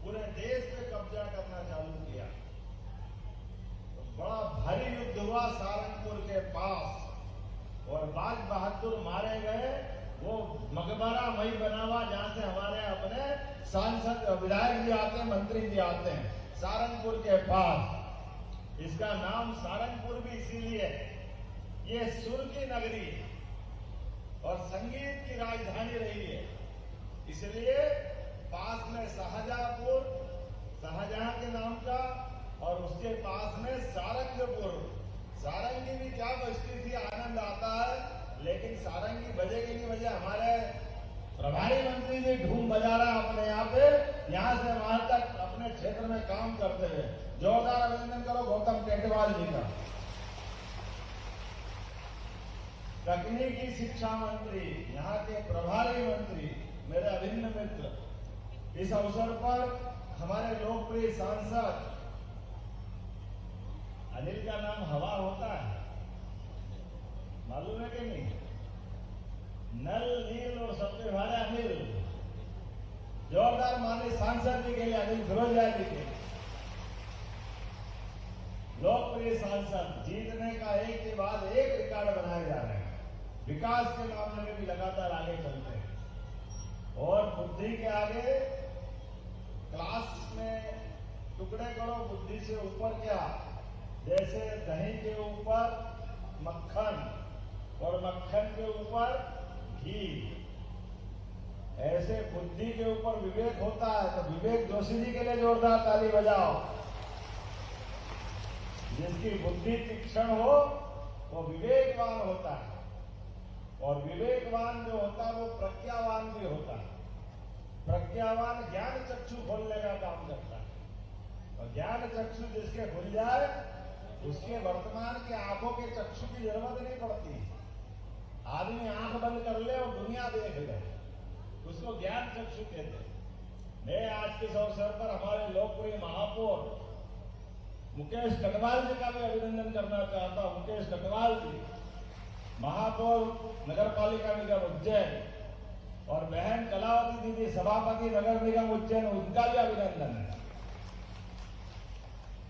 पूरे देश पे कब्जा करना चालू किया। तो बड़ा भारी युद्ध हुआ सारंगपुर के पास और बाज बहादुर मारे गए। वो मकबरा मई बना हुआ जहां से हमारे अपने सांसद विधायक भी आते हैं, मंत्री भी आते हैं, सारंगपुर के पास। इसका नाम सारंगपुर भी इसीलिए, ये सुर की नगरी और संगीत की राजधानी रही है, इसलिए पास में शाहजहांपुर, शाहजहां के नाम का, और उसके पास में सारंगपुर। सारंगी भी क्या बजती थी, आनंद आता है, लेकिन सारंगी बजेगी नहीं बजे। हमारे प्रभारी मंत्री जी धूम बजा रहा है अपने यहाँ पे, यहाँ से वहां तक अपने क्षेत्र में काम करते हुए। जोरदार अभिनंदन करो गौतम टेटवाल जी का। तकनीकी शिक्षा मंत्री, यहाँ के प्रभारी मंत्री, मेरे अभिन्न मित्र, इस अवसर पर हमारे लोकप्रिय सांसद अनिल का नाम हवा होता है, मालूम है कि नहीं? नल, नील और सबसे भारे अनिल। जोरदार माननीय सांसद जी के लिए, अनिल फिरोजिया जी के लोकप्रिय सांसद, जीतने का एक के बाद एक रिकॉर्ड बनाए जा रहे हैं। विकास के मामले में भी लगातार आगे चलते हैं और बुद्धि के आगे क्लास में टुकड़े करो, बुद्धि से ऊपर क्या, जैसे दही के ऊपर मक्खन और मक्खन के ऊपर घी, ऐसे बुद्धि के ऊपर विवेक होता है। तो विवेक जोशी जी के लिए जोरदार ताली बजाओ। जिसकी बुद्धि तीक्ष्ण हो वो विवेकवान होता है, और विवेकवान जो होता है वो प्रज्ञावान भी होता है। प्रज्ञावान ज्ञान चक्षु खोलने का काम करता है, और ज्ञान चक्षु जिसके खुल जाए उसके वर्तमान के आंखों के चक्षु की जरूरत नहीं पड़ती। आदमी आंख बंद कर ले और दुनिया देख ले, उसको ज्ञान चक्षु कहते हैं। मैं आज के अवसर पर हमारे लोकप्रिय महापौर मुकेश कटवाल जी का भी अभिनंदन करना चाहता हूं। मुकेश कटवाल जी, महापौर नगर पालिका निगम उज्जैन, और बहन कलावती दीदी सभापति नगर निगम उज्जैन, उनका भी अभिनंदन है।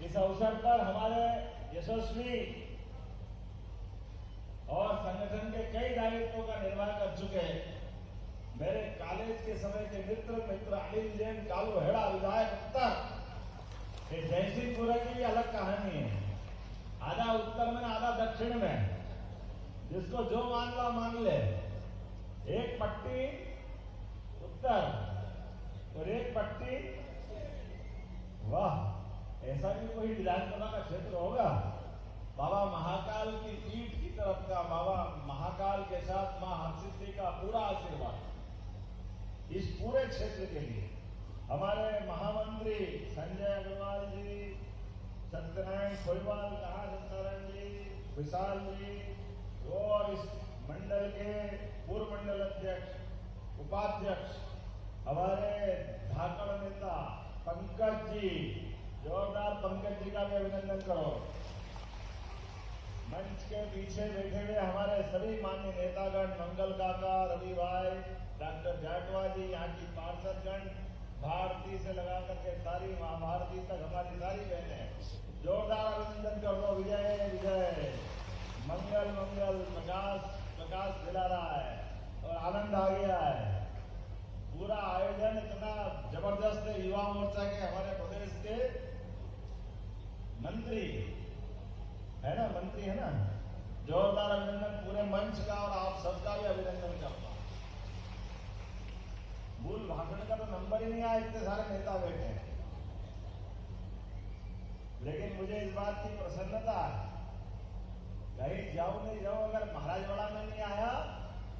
इस अवसर पर हमारे यशस्वी और संगठन के कई दायित्वों का निर्वाह कर चुके हैं मेरे कॉलेज के समय के मित्र अनिल जैन कालू हेड़ा, विधायक उत्तर। जयसिंहपुरा की भी अलग कहानी है, आधा उत्तर में आधा दक्षिण में, जिसको जो मान लो मान ले। एक पट्टी उत्तर और एक पट्टी, वाह, ऐसा भी कोई विधानसभा का क्षेत्र होगा? बाबा महाकाल की पीठ की तरफ का, बाबा महाकाल के साथ मां हरसिद्धि का पूरा आशीर्वाद इस पूरे क्षेत्र के लिए। हमारे महामंत्री संजय अग्रवाल जी, सत्यनारायण खोलवाल, कहा सत्यारायण जी, विशाल जी, और इस मंडल के पूर्व मंडल अध्यक्ष, उपाध्यक्ष, हमारे धाकड़ नेता पंकज जी, जोरदार पंकज जी का भी अभिनंदन करो। मंच के पीछे बैठे हुए हमारे सभी मान्य नेतागण, मंगल काका, रवि भाई, डॉक्टर जाटवा जी, यहाँ की पार्षदगण, भारती से लगा करके सारी महाभारती तक हमारी सारी बहनें, जोरदार अभिनंदन कर दो। विजय विजय, मंगल मंगल, प्रकाश दिला रहा है और आनंद आ गया है। पूरा आयोजन इतना जबरदस्त है। युवा मोर्चा के हमारे प्रदेश के मंत्री है ना, मंत्री है ना, जोरदार अभिनंदन पूरे मंच का और आप सबका भी अभिनंदन करता हूं। मूल भाषण का तो नंबर ही नहीं आया, इतने सारे नेता बैठे हैं। लेकिन मुझे इस बात की प्रसन्नता है, कहीं जाऊं नहीं जाऊं, अगर महाराजवाड़ा में नहीं आया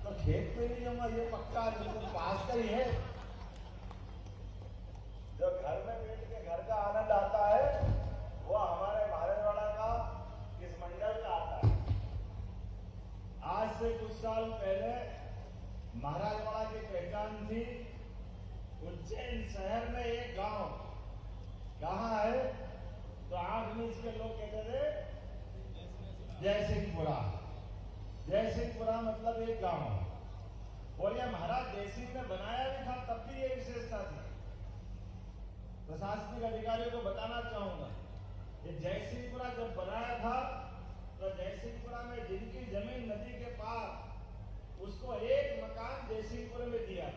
तो खेत में नहीं जाऊंगा, ये पक्का बिल्कुल पास का ही है। जो घर में बैठ के घर का आनंद आता है वो हमारे महाराजवाड़ा का इस मंडल का आता है। आज से कुछ साल पहले महाराजवाड़ा की पहचान थी उज्जैन शहर में एक गांव। कहाँ है तो आंख मीच के लोग कहते थे जयसिंहपुरा। जयसिंहपुरा मतलब एक गांव, और यह महाराज जयसिंह ने बनाया भी था, तब भी ये विशेषता थी। प्रशासनिक अधिकारियों को बताना चाहूंगा, ये जयसिंहपुरा जब बनाया था तो जयसिंहपुरा में जिनकी जमीन नदी के पार, उसको एक मकान जयसिंहपुर में दिया।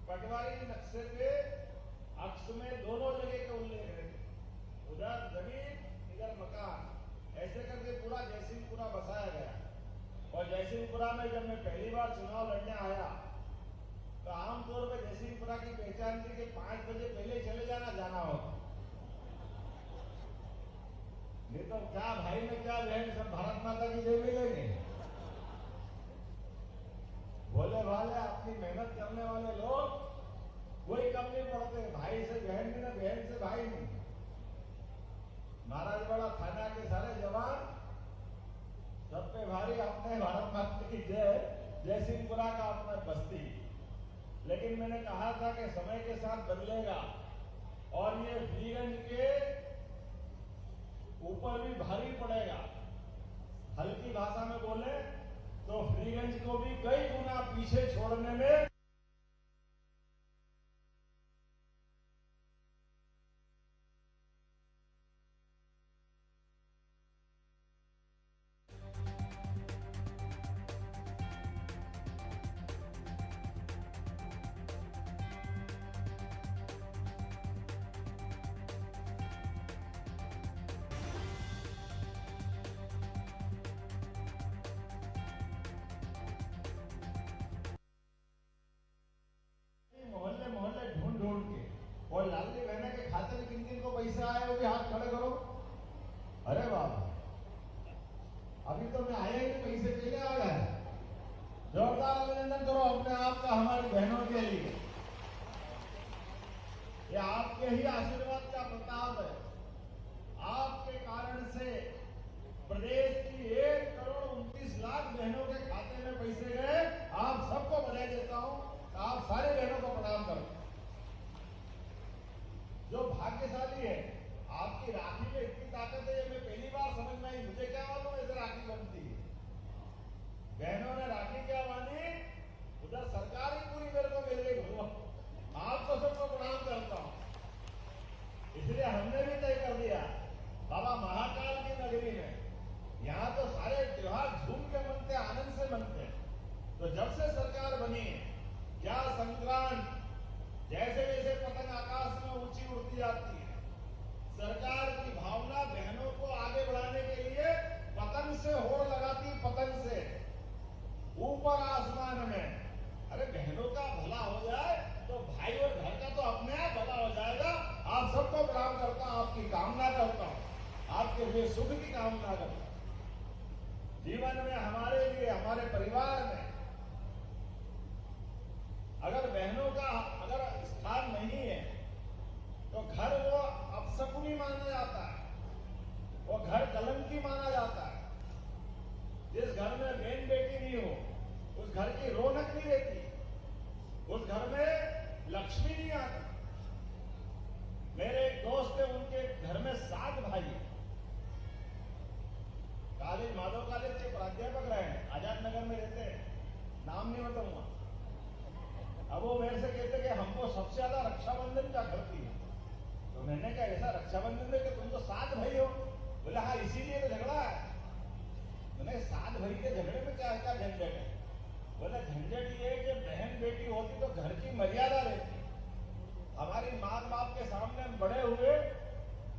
पटवारी नक्शे पे अक्ष में दोनों जगह का उल्लेख है, उधर जमीन इधर मकान, ऐसे करके पूरा जयसिंहपुरा बसाया गया। और जयसिंहपुरा में जब मैं पहली बार चुनाव लड़ने आया तो आमतौर पर जयसिंहपुरा की पहचान थी कि 5 बजे पहले चले जाना हो, नहीं तो क्या भाई में क्या बहन सब भारत माता की जय मिलेंगे। भोले भाले अपनी मेहनत करने वाले लोग कोई कम नहीं पड़ते, भाई से बहन नहीं ना बहन से भाई नहीं। महाराजवाड़ा थाना के सारे जवान सब पे भारी अपने भारत माता की जय, जयसिंहपुरा का अपना बस्ती। लेकिन मैंने कहा था कि समय के साथ बदलेगा और ये फ्रीगंज के ऊपर भी भारी पड़ेगा। हल्की भाषा में बोले तो फ्रीगंज को भी कई गुना पीछे छोड़ने में और लाडली बहना के खाते में किन किन को पैसे आए वो भी हाथ खड़े करो। अरे बाप, अभी तो मैं आया ही पैसे पहले आ गए। जोरदार अभिनंदन करो अपने आप का हमारी बहनों के लिए। ये आपके ही आशीर्वाद का प्रताप है। आपके कारण से प्रदेश की 1,29,00,000 बहनों के खाते में पैसे गए। आप सबको बधाई देता हूं, आप सारे बहनों को प्रणाम करो। जो भाग्यशाली है, आपकी राखी में इतनी ताकत है, ये मैं पहली बार समझ में आई। मुझे क्या मालूम ऐसे राखी बनती है। बहनों ने राखी क्या मानी, उधर सरकार ही पूरी मेरे को मिल गई। आपको सबको प्रणाम करता हूं। इसलिए हमने भी तय कर दिया बाबा महाकाल की नगरी में यहाँ तो सारे त्योहार झूम के मनते, आनंद से मनते। तो जब से सरकार बनी, क्या संक्रांत जैसे जैसे पतंग आकाश में ऊंची उड़ती जाती है, सरकार की भावना बहनों को आगे बढ़ाने के लिए पतंग से होड़ लगाती, पतंग से ऊपर आसमान में। अरे बहनों का भला हो जाए तो भाई और घर का तो अपने आप भला हो जाएगा। आप सबको प्रणाम करता हूं, आपकी कामना करता हूं, आपके लिए सुख की कामना करता हूं। जीवन में हमारे लिए, हमारे परिवार में अगर बहनों का अगर स्थान नहीं है तो घर वो अपशकुनी माना जाता है, वो घर कलंकी माना जाता है। जिस घर में बहन बेटी नहीं हो उस घर की रौनक नहीं रहती, उस घर में लक्ष्मी नहीं आती। मेरे एक दोस्त है, उनके घर माधव कॉलेज के प्राध्यापक रहे हैं, आजाद नगर में रहते हैं, नाम नहीं बताऊंगा। अब वो मेरे से कहते कि हमको सबसे ज्यादा रक्षाबंधन का करती है। तो मैंने कहा ऐसा रक्षाबंधन में कि तुम तो 7 भाई हो। बोले हाँ इसीलिए तो झगड़ा है। मैंने 7 भाई के झगड़े में क्या झंझट है? बोले झंझट ये कि बहन बेटी होती तो घर की मर्यादा रहती। हमारी माँ बाप के सामने बड़े हुए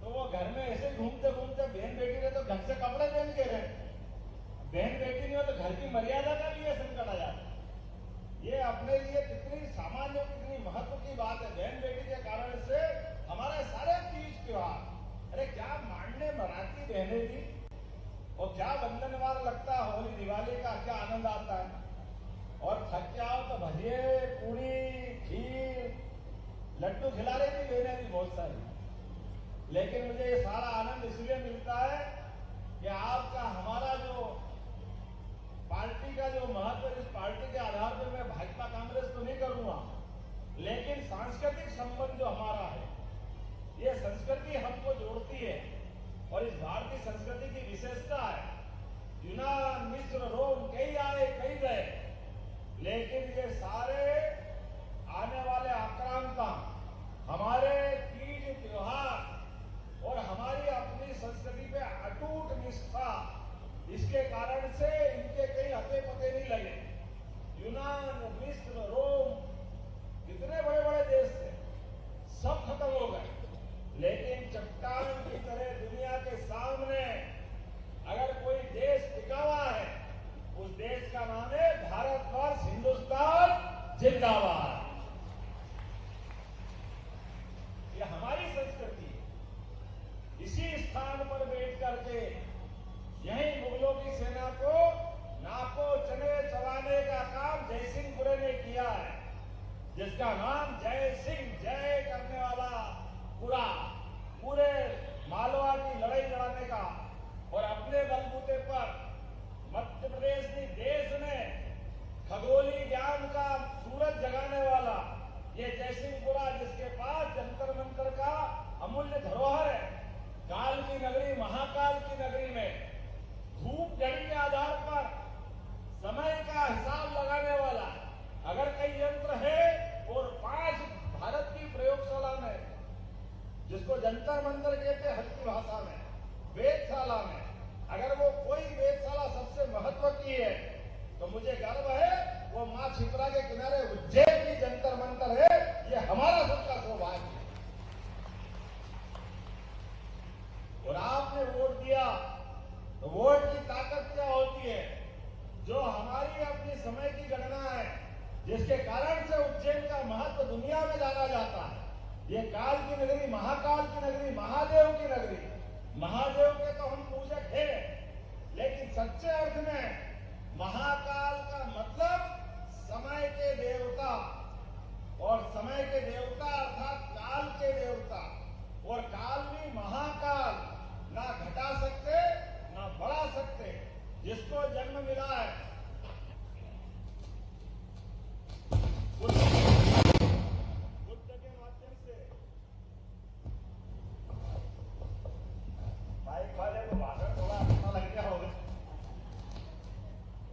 तो वो घर में ऐसे घूमते घूमते बहन बेटी रहे तो घर से कपड़े पहन के रहे, बहन बेटी नहीं हो तो घर की मर्यादा का भी संकट आ जाता। ये अपने लिए कितनी सामान्य कितनी महत्व की बात है। बहन बेटी के कारण से हमारे सारे तीज त्योहार, अरे क्या मानने मराठी बहनें थी और क्या बंधनवार लगता है, होली दिवाली का क्या आनंद आता है। और थक के आओ तो भजिए पूरी खीर लड्डू खिला रही थी बहनें भी बहुत सारी। लेकिन मुझे ये सारा आनंद इसलिए मिलता है कि आपका हमारा जो पार्टी का जो महत्व, इस पार्टी के आधार पर मैं भाजपा कांग्रेस तो नहीं करूंगा, लेकिन सांस्कृतिक संबंध जो हमारा है, ये संस्कृति हमको जोड़ती है। और इस भारतीय संस्कृति की विशेषता है, यूनान मिस्र रोम कई आए कई गए, लेकिन ये सारे आने वाले आक्रांता हमारे तीज त्योहार और हमारी अपनी संस्कृति पे अटूट निष्ठा, इसके कारण से इनके कई हते पते नहीं लगे। यूनान मिस्र रोम कितने बड़े बड़े देश थे, सब खत्म हो गए। लेकिन चट्टान की तरह दुनिया के सामने अगर कोई देश टिका हुआ है, उस देश का नाम है भारतवर्ष, हिंदुस्तान जिंदाबाद। ये हमारी संस्कृति है। इसी स्थान पर बैठ करके यही मुगलों की सेना को नाको चने चबाने का काम जयसिंहपुरे ने किया है, जिसका नाम जय सिंह जय करने वाला पूरा पूरे मालवा की लड़ाई लड़ाने का। और अपने बलबूते पर मध्य प्रदेश की देश में खगोलीय ज्ञान का सूरज जगाने वाला ये जयसिंहपुरा, जिसके पास जंतर मंतर का अमूल्य धरोहर है, काल की नगरी महाकाल की नगरी में धूप घड़ी के आधार पर समय का हिसाब लगाने वाला अगर कई यंत्र है, और 5 भारत की प्रयोगशाला में, जिसको जंतर मंतर कहते हैं हल्की भाषा में, वेधशाला में, अगर वो कोई वेधशाला सबसे महत्व की है तो मुझे गर्व है वो मां छिपरा के किनारे उज्जैन की जंतर मंतर है। ये हमारा सबका सौभाग्य है। और आपने वोट दिया तो वोट की ताकत क्या होती है? जो हमारी अपनी समय की गणना है, जिसके कारण से उज्जैन का महत्व दुनिया में जाना जाता है। ये काल की नगरी, महाकाल की नगरी, महादेव की नगरी। महादेव के तो हम पूजक हैं, लेकिन सच्चे अर्थ में महाकाल का मतलब समय के देवता, और समय के देवता अर्थात काल के देवता। और काल भी महाकाल, ना घटा सकते ना बढ़ा सकते, जिसको जन्म मिला है बुद्ध के माध्यम से। बाइक वाले को भाषण थोड़ा अच्छा लग गया होगा,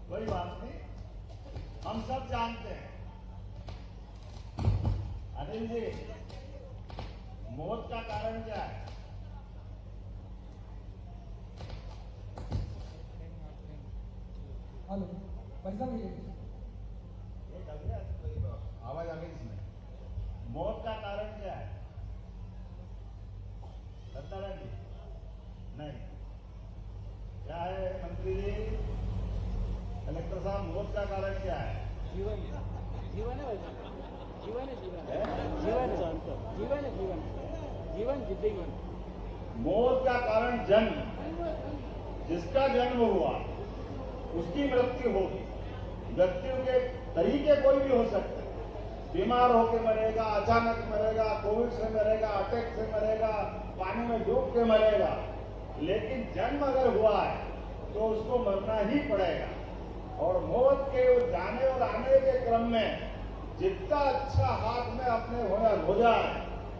कोई बात नहीं, हम सब जानते हैं। अनिल जी, मौत का कारण क्या है? हेलो पैसा मिले ये आवाज आ गई इसमें। मौत का कारण क्या है? सत्तारा जी नहीं, क्या है मंत्री जी, कलेक्टर साहब, मौत का कारण क्या है? जीवन जीवन है भाई, जीवन है, जीवन है, जीवन है, जीवन है, जीवन जीवन जीवन। मौत का कारण जन्म, जिसका जन्म हुआ उसकी मृत्यु होगी। मृत्यु के तरीके कोई भी हो सकते हैं, बीमार होकर मरेगा, अचानक मरेगा, कोविड से मरेगा, अटैक से मरेगा, पानी में डूब के मरेगा, लेकिन जन्म अगर हुआ है तो उसको मरना ही पड़ेगा। और मौत के जाने और आने के क्रम में जितना अच्छा हाथ में अपने हो जाए,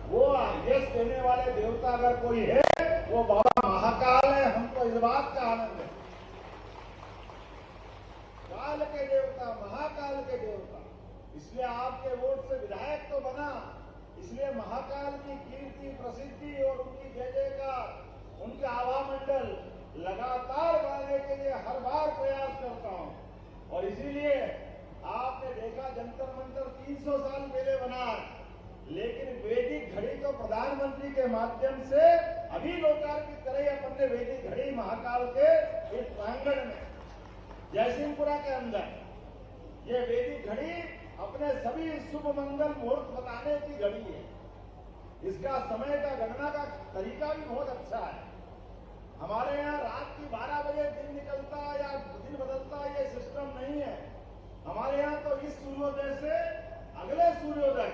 वो आदेश देने वाले देवता अगर कोई है वो बाबा महाकाल है। हमको इस बात का आनंद है इसलिए आपके वोट से विधायक तो बना, इसलिए महाकाल की कीर्ति प्रसिद्धि और उनकी जय जयकार, उनका आभा मंडल लगातार बढ़ाने के लिए हर बार प्रयास करता हूं। और इसीलिए आपने देखा जंतर मंतर 300 साल पहले बना, लेकिन वैदिक घड़ी तो प्रधानमंत्री के माध्यम से अभी लोकार्पित करे अपन ने वैदिक घड़ी महाकाल के इस प्रांगण में जयसिंहपुरा के अंदर। ये वैदिक घड़ी अपने सभी शुभ मंगल मुहूर्त बताने की घड़ी है। इसका समय का गणना का तरीका भी बहुत अच्छा है। हमारे यहाँ रात की 12 बजे दिन निकलता या दिन बदलता ये सिस्टम नहीं है। हमारे यहाँ तो इस सूर्योदय से अगले सूर्योदय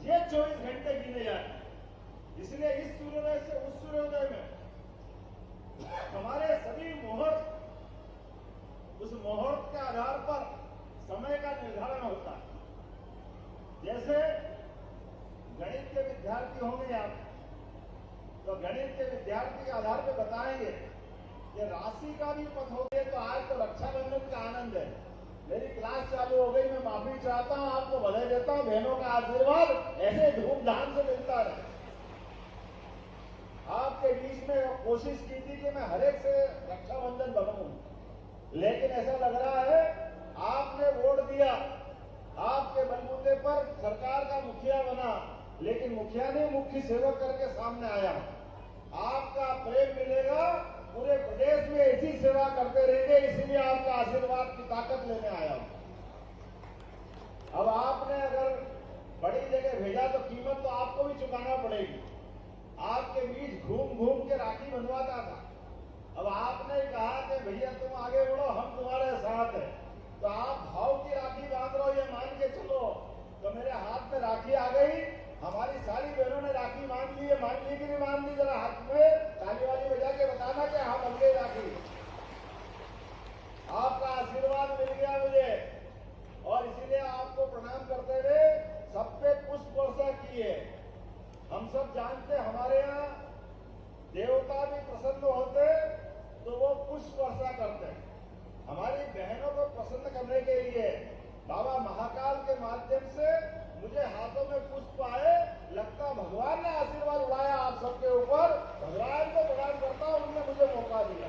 ये 24 घंटे गिने जाते। इसलिए इस सूर्योदय से उस सूर्योदय में हमारे सभी मुहूर्त, उस मुहूर्त के आधार पर समय का निर्धारण होता है। जैसे गणित के विद्यार्थी होंगे आप, तो गणित के विद्यार्थी के आधार पर बताएंगे कि राशि का भी पथ हो गया। तो आज तो रक्षाबंधन का आनंद है। मेरी क्लास चालू हो गई, मैं माफी चाहता हूं, आपको बधाई देता हूं। बहनों का आशीर्वाद ऐसे धूमधाम से मिलता रहे। आपके बीच में कोशिश की थी कि मैं हर एक से रक्षाबंधन बनूं, लेकिन ऐसा लग रहा है आपने वोट दिया, आपके बलबूते पर सरकार का मुखिया बना, लेकिन मुखिया ने मुख्य सेवक करके सामने आया। आपका प्रेम मिलेगा, पूरे प्रदेश में ऐसी सेवा करते रहेंगे, इसीलिए आपका आशीर्वाद की ताकत लेने आया। अब आपने अगर बड़ी जगह भेजा तो कीमत तो आपको भी चुकाना पड़ेगी। आपके बीच घूम घूम के राखी बंधवाता था। अब आपने कहा कि भैया तुम आगे बढ़ो, हम तुम्हारे साथ हैं, तो आप भाव की राखी बांध रहे हो, ये मान के चलो। तो मेरे हाथ में राखी आ गई, हमारी सारी बहनों ने राखी बांध ली है। मान ली कि नहीं मान ली? जरा हाथ में ताली वाली बजा के बताना कि हाँ बन गई राखी। आपका आशीर्वाद मिल गया मुझे, और इसीलिए आपको प्रणाम करते हुए सब पे पुष्प वर्षा की है। हम सब जानते हमारे यहाँ देवता भी प्रसन्न होते तो वो पुष्प वर्षा करते हैं। हमारी बहनों को प्रसन्न करने के लिए बाबा महाकाल के माध्यम से मुझे हाथों में पुष्प आए, लगता भगवान ने आशीर्वाद उड़ाया आप सबके ऊपर। भगवान को प्रणाम करता हूं, उन्होंने मुझे मौका दिया।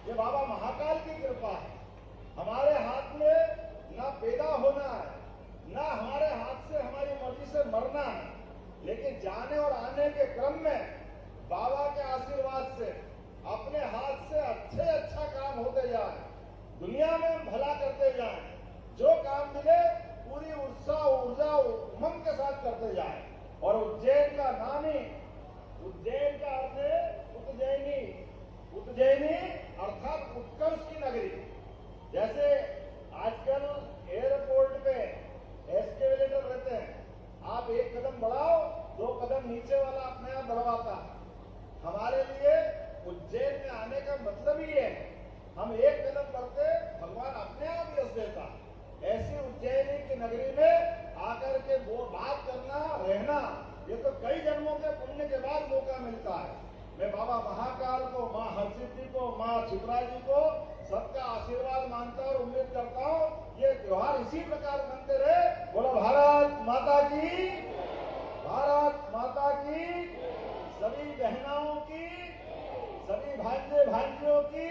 ये बाबा महाकाल की कृपा है। हमारे हाथ में ना पैदा होना है, ना हमारे हाथ से हमारी मर्जी से मरना है, लेकिन जाने और आने के क्रम में बाबा के आशीर्वाद से अपने हाथ से अच्छे अच्छा काम होते जाए, दुनिया में भला करते जाए, जो काम मिले पूरी उत्साह ऊर्जा उमंग के साथ करते जाए। और उज्जैन का नाम ही, उज्जैन का अर्थ है उज्जैनी, उज्जैनी अर्थात उत्कर्ष की नगरी। जैसे आजकल एयरपोर्ट पे एस्केलेटर रहते हैं, आप एक कदम बढ़ाओ 2 कदम नीचे वाला अपने आप बढ़वाता है। हमारे लिए उज्जैन में आने का मतलब ही है, हम एक कदम बढ़ते भगवान अपने आप यश देता। ऐसी उज्जैनी की नगरी में आकर के वो बात करना, रहना, ये तो कई जन्मों के पुण्य के बाद मौका मिलता है। मैं बाबा महाकाल को, माँ हरसिद्धि को, माँ चित्रा जी को सबका आशीर्वाद मानता और उम्मीद करता हूँ ये त्योहार इसी प्रकार मनते रहे। बोलो भारत माता की, भारत माता की, सभी बहनाओं की, सभी भांजे भांजियों की,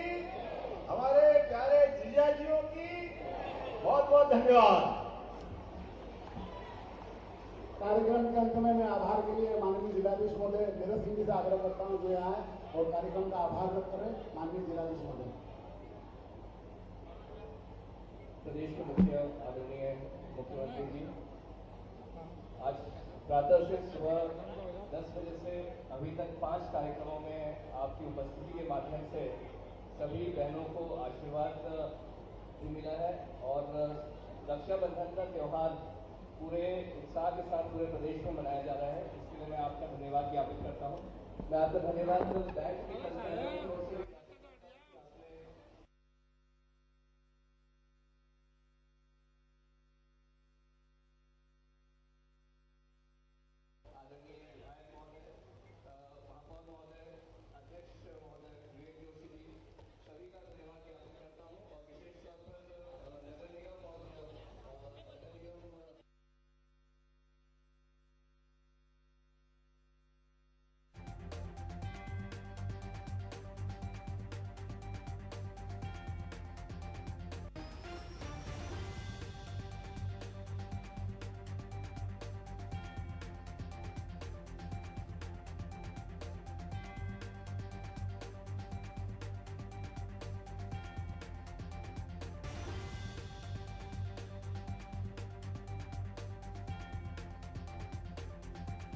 हमारे प्यारे जीजाजियों की बहुत बहुत धन्यवाद। कार्यक्रम के अंत में मैं आभार के लिए माननीय जिलाधीश महोदय नीरज सिंह जी से आग्रह करता हूं जो यहाँ आए और कार्यक्रम का आभार व्यक्त करें। माननीय जिलाधीश महोदय। प्रदेश के मुख्य आदरणीय मुख्यमंत्री जी, आज प्रातः से सुबह 10 बजे से अभी तक 5 कार्यक्रमों में आपकी उपस्थिति के माध्यम से सभी बहनों को आशीर्वाद मिला है और रक्षाबंधन का त्यौहार पूरे उत्साह के साथ पूरे प्रदेश में मनाया जा रहा है। इसके लिए मैं आपका धन्यवाद ज्ञापित करता हूँ। मैं आपका धन्यवाद बैंक की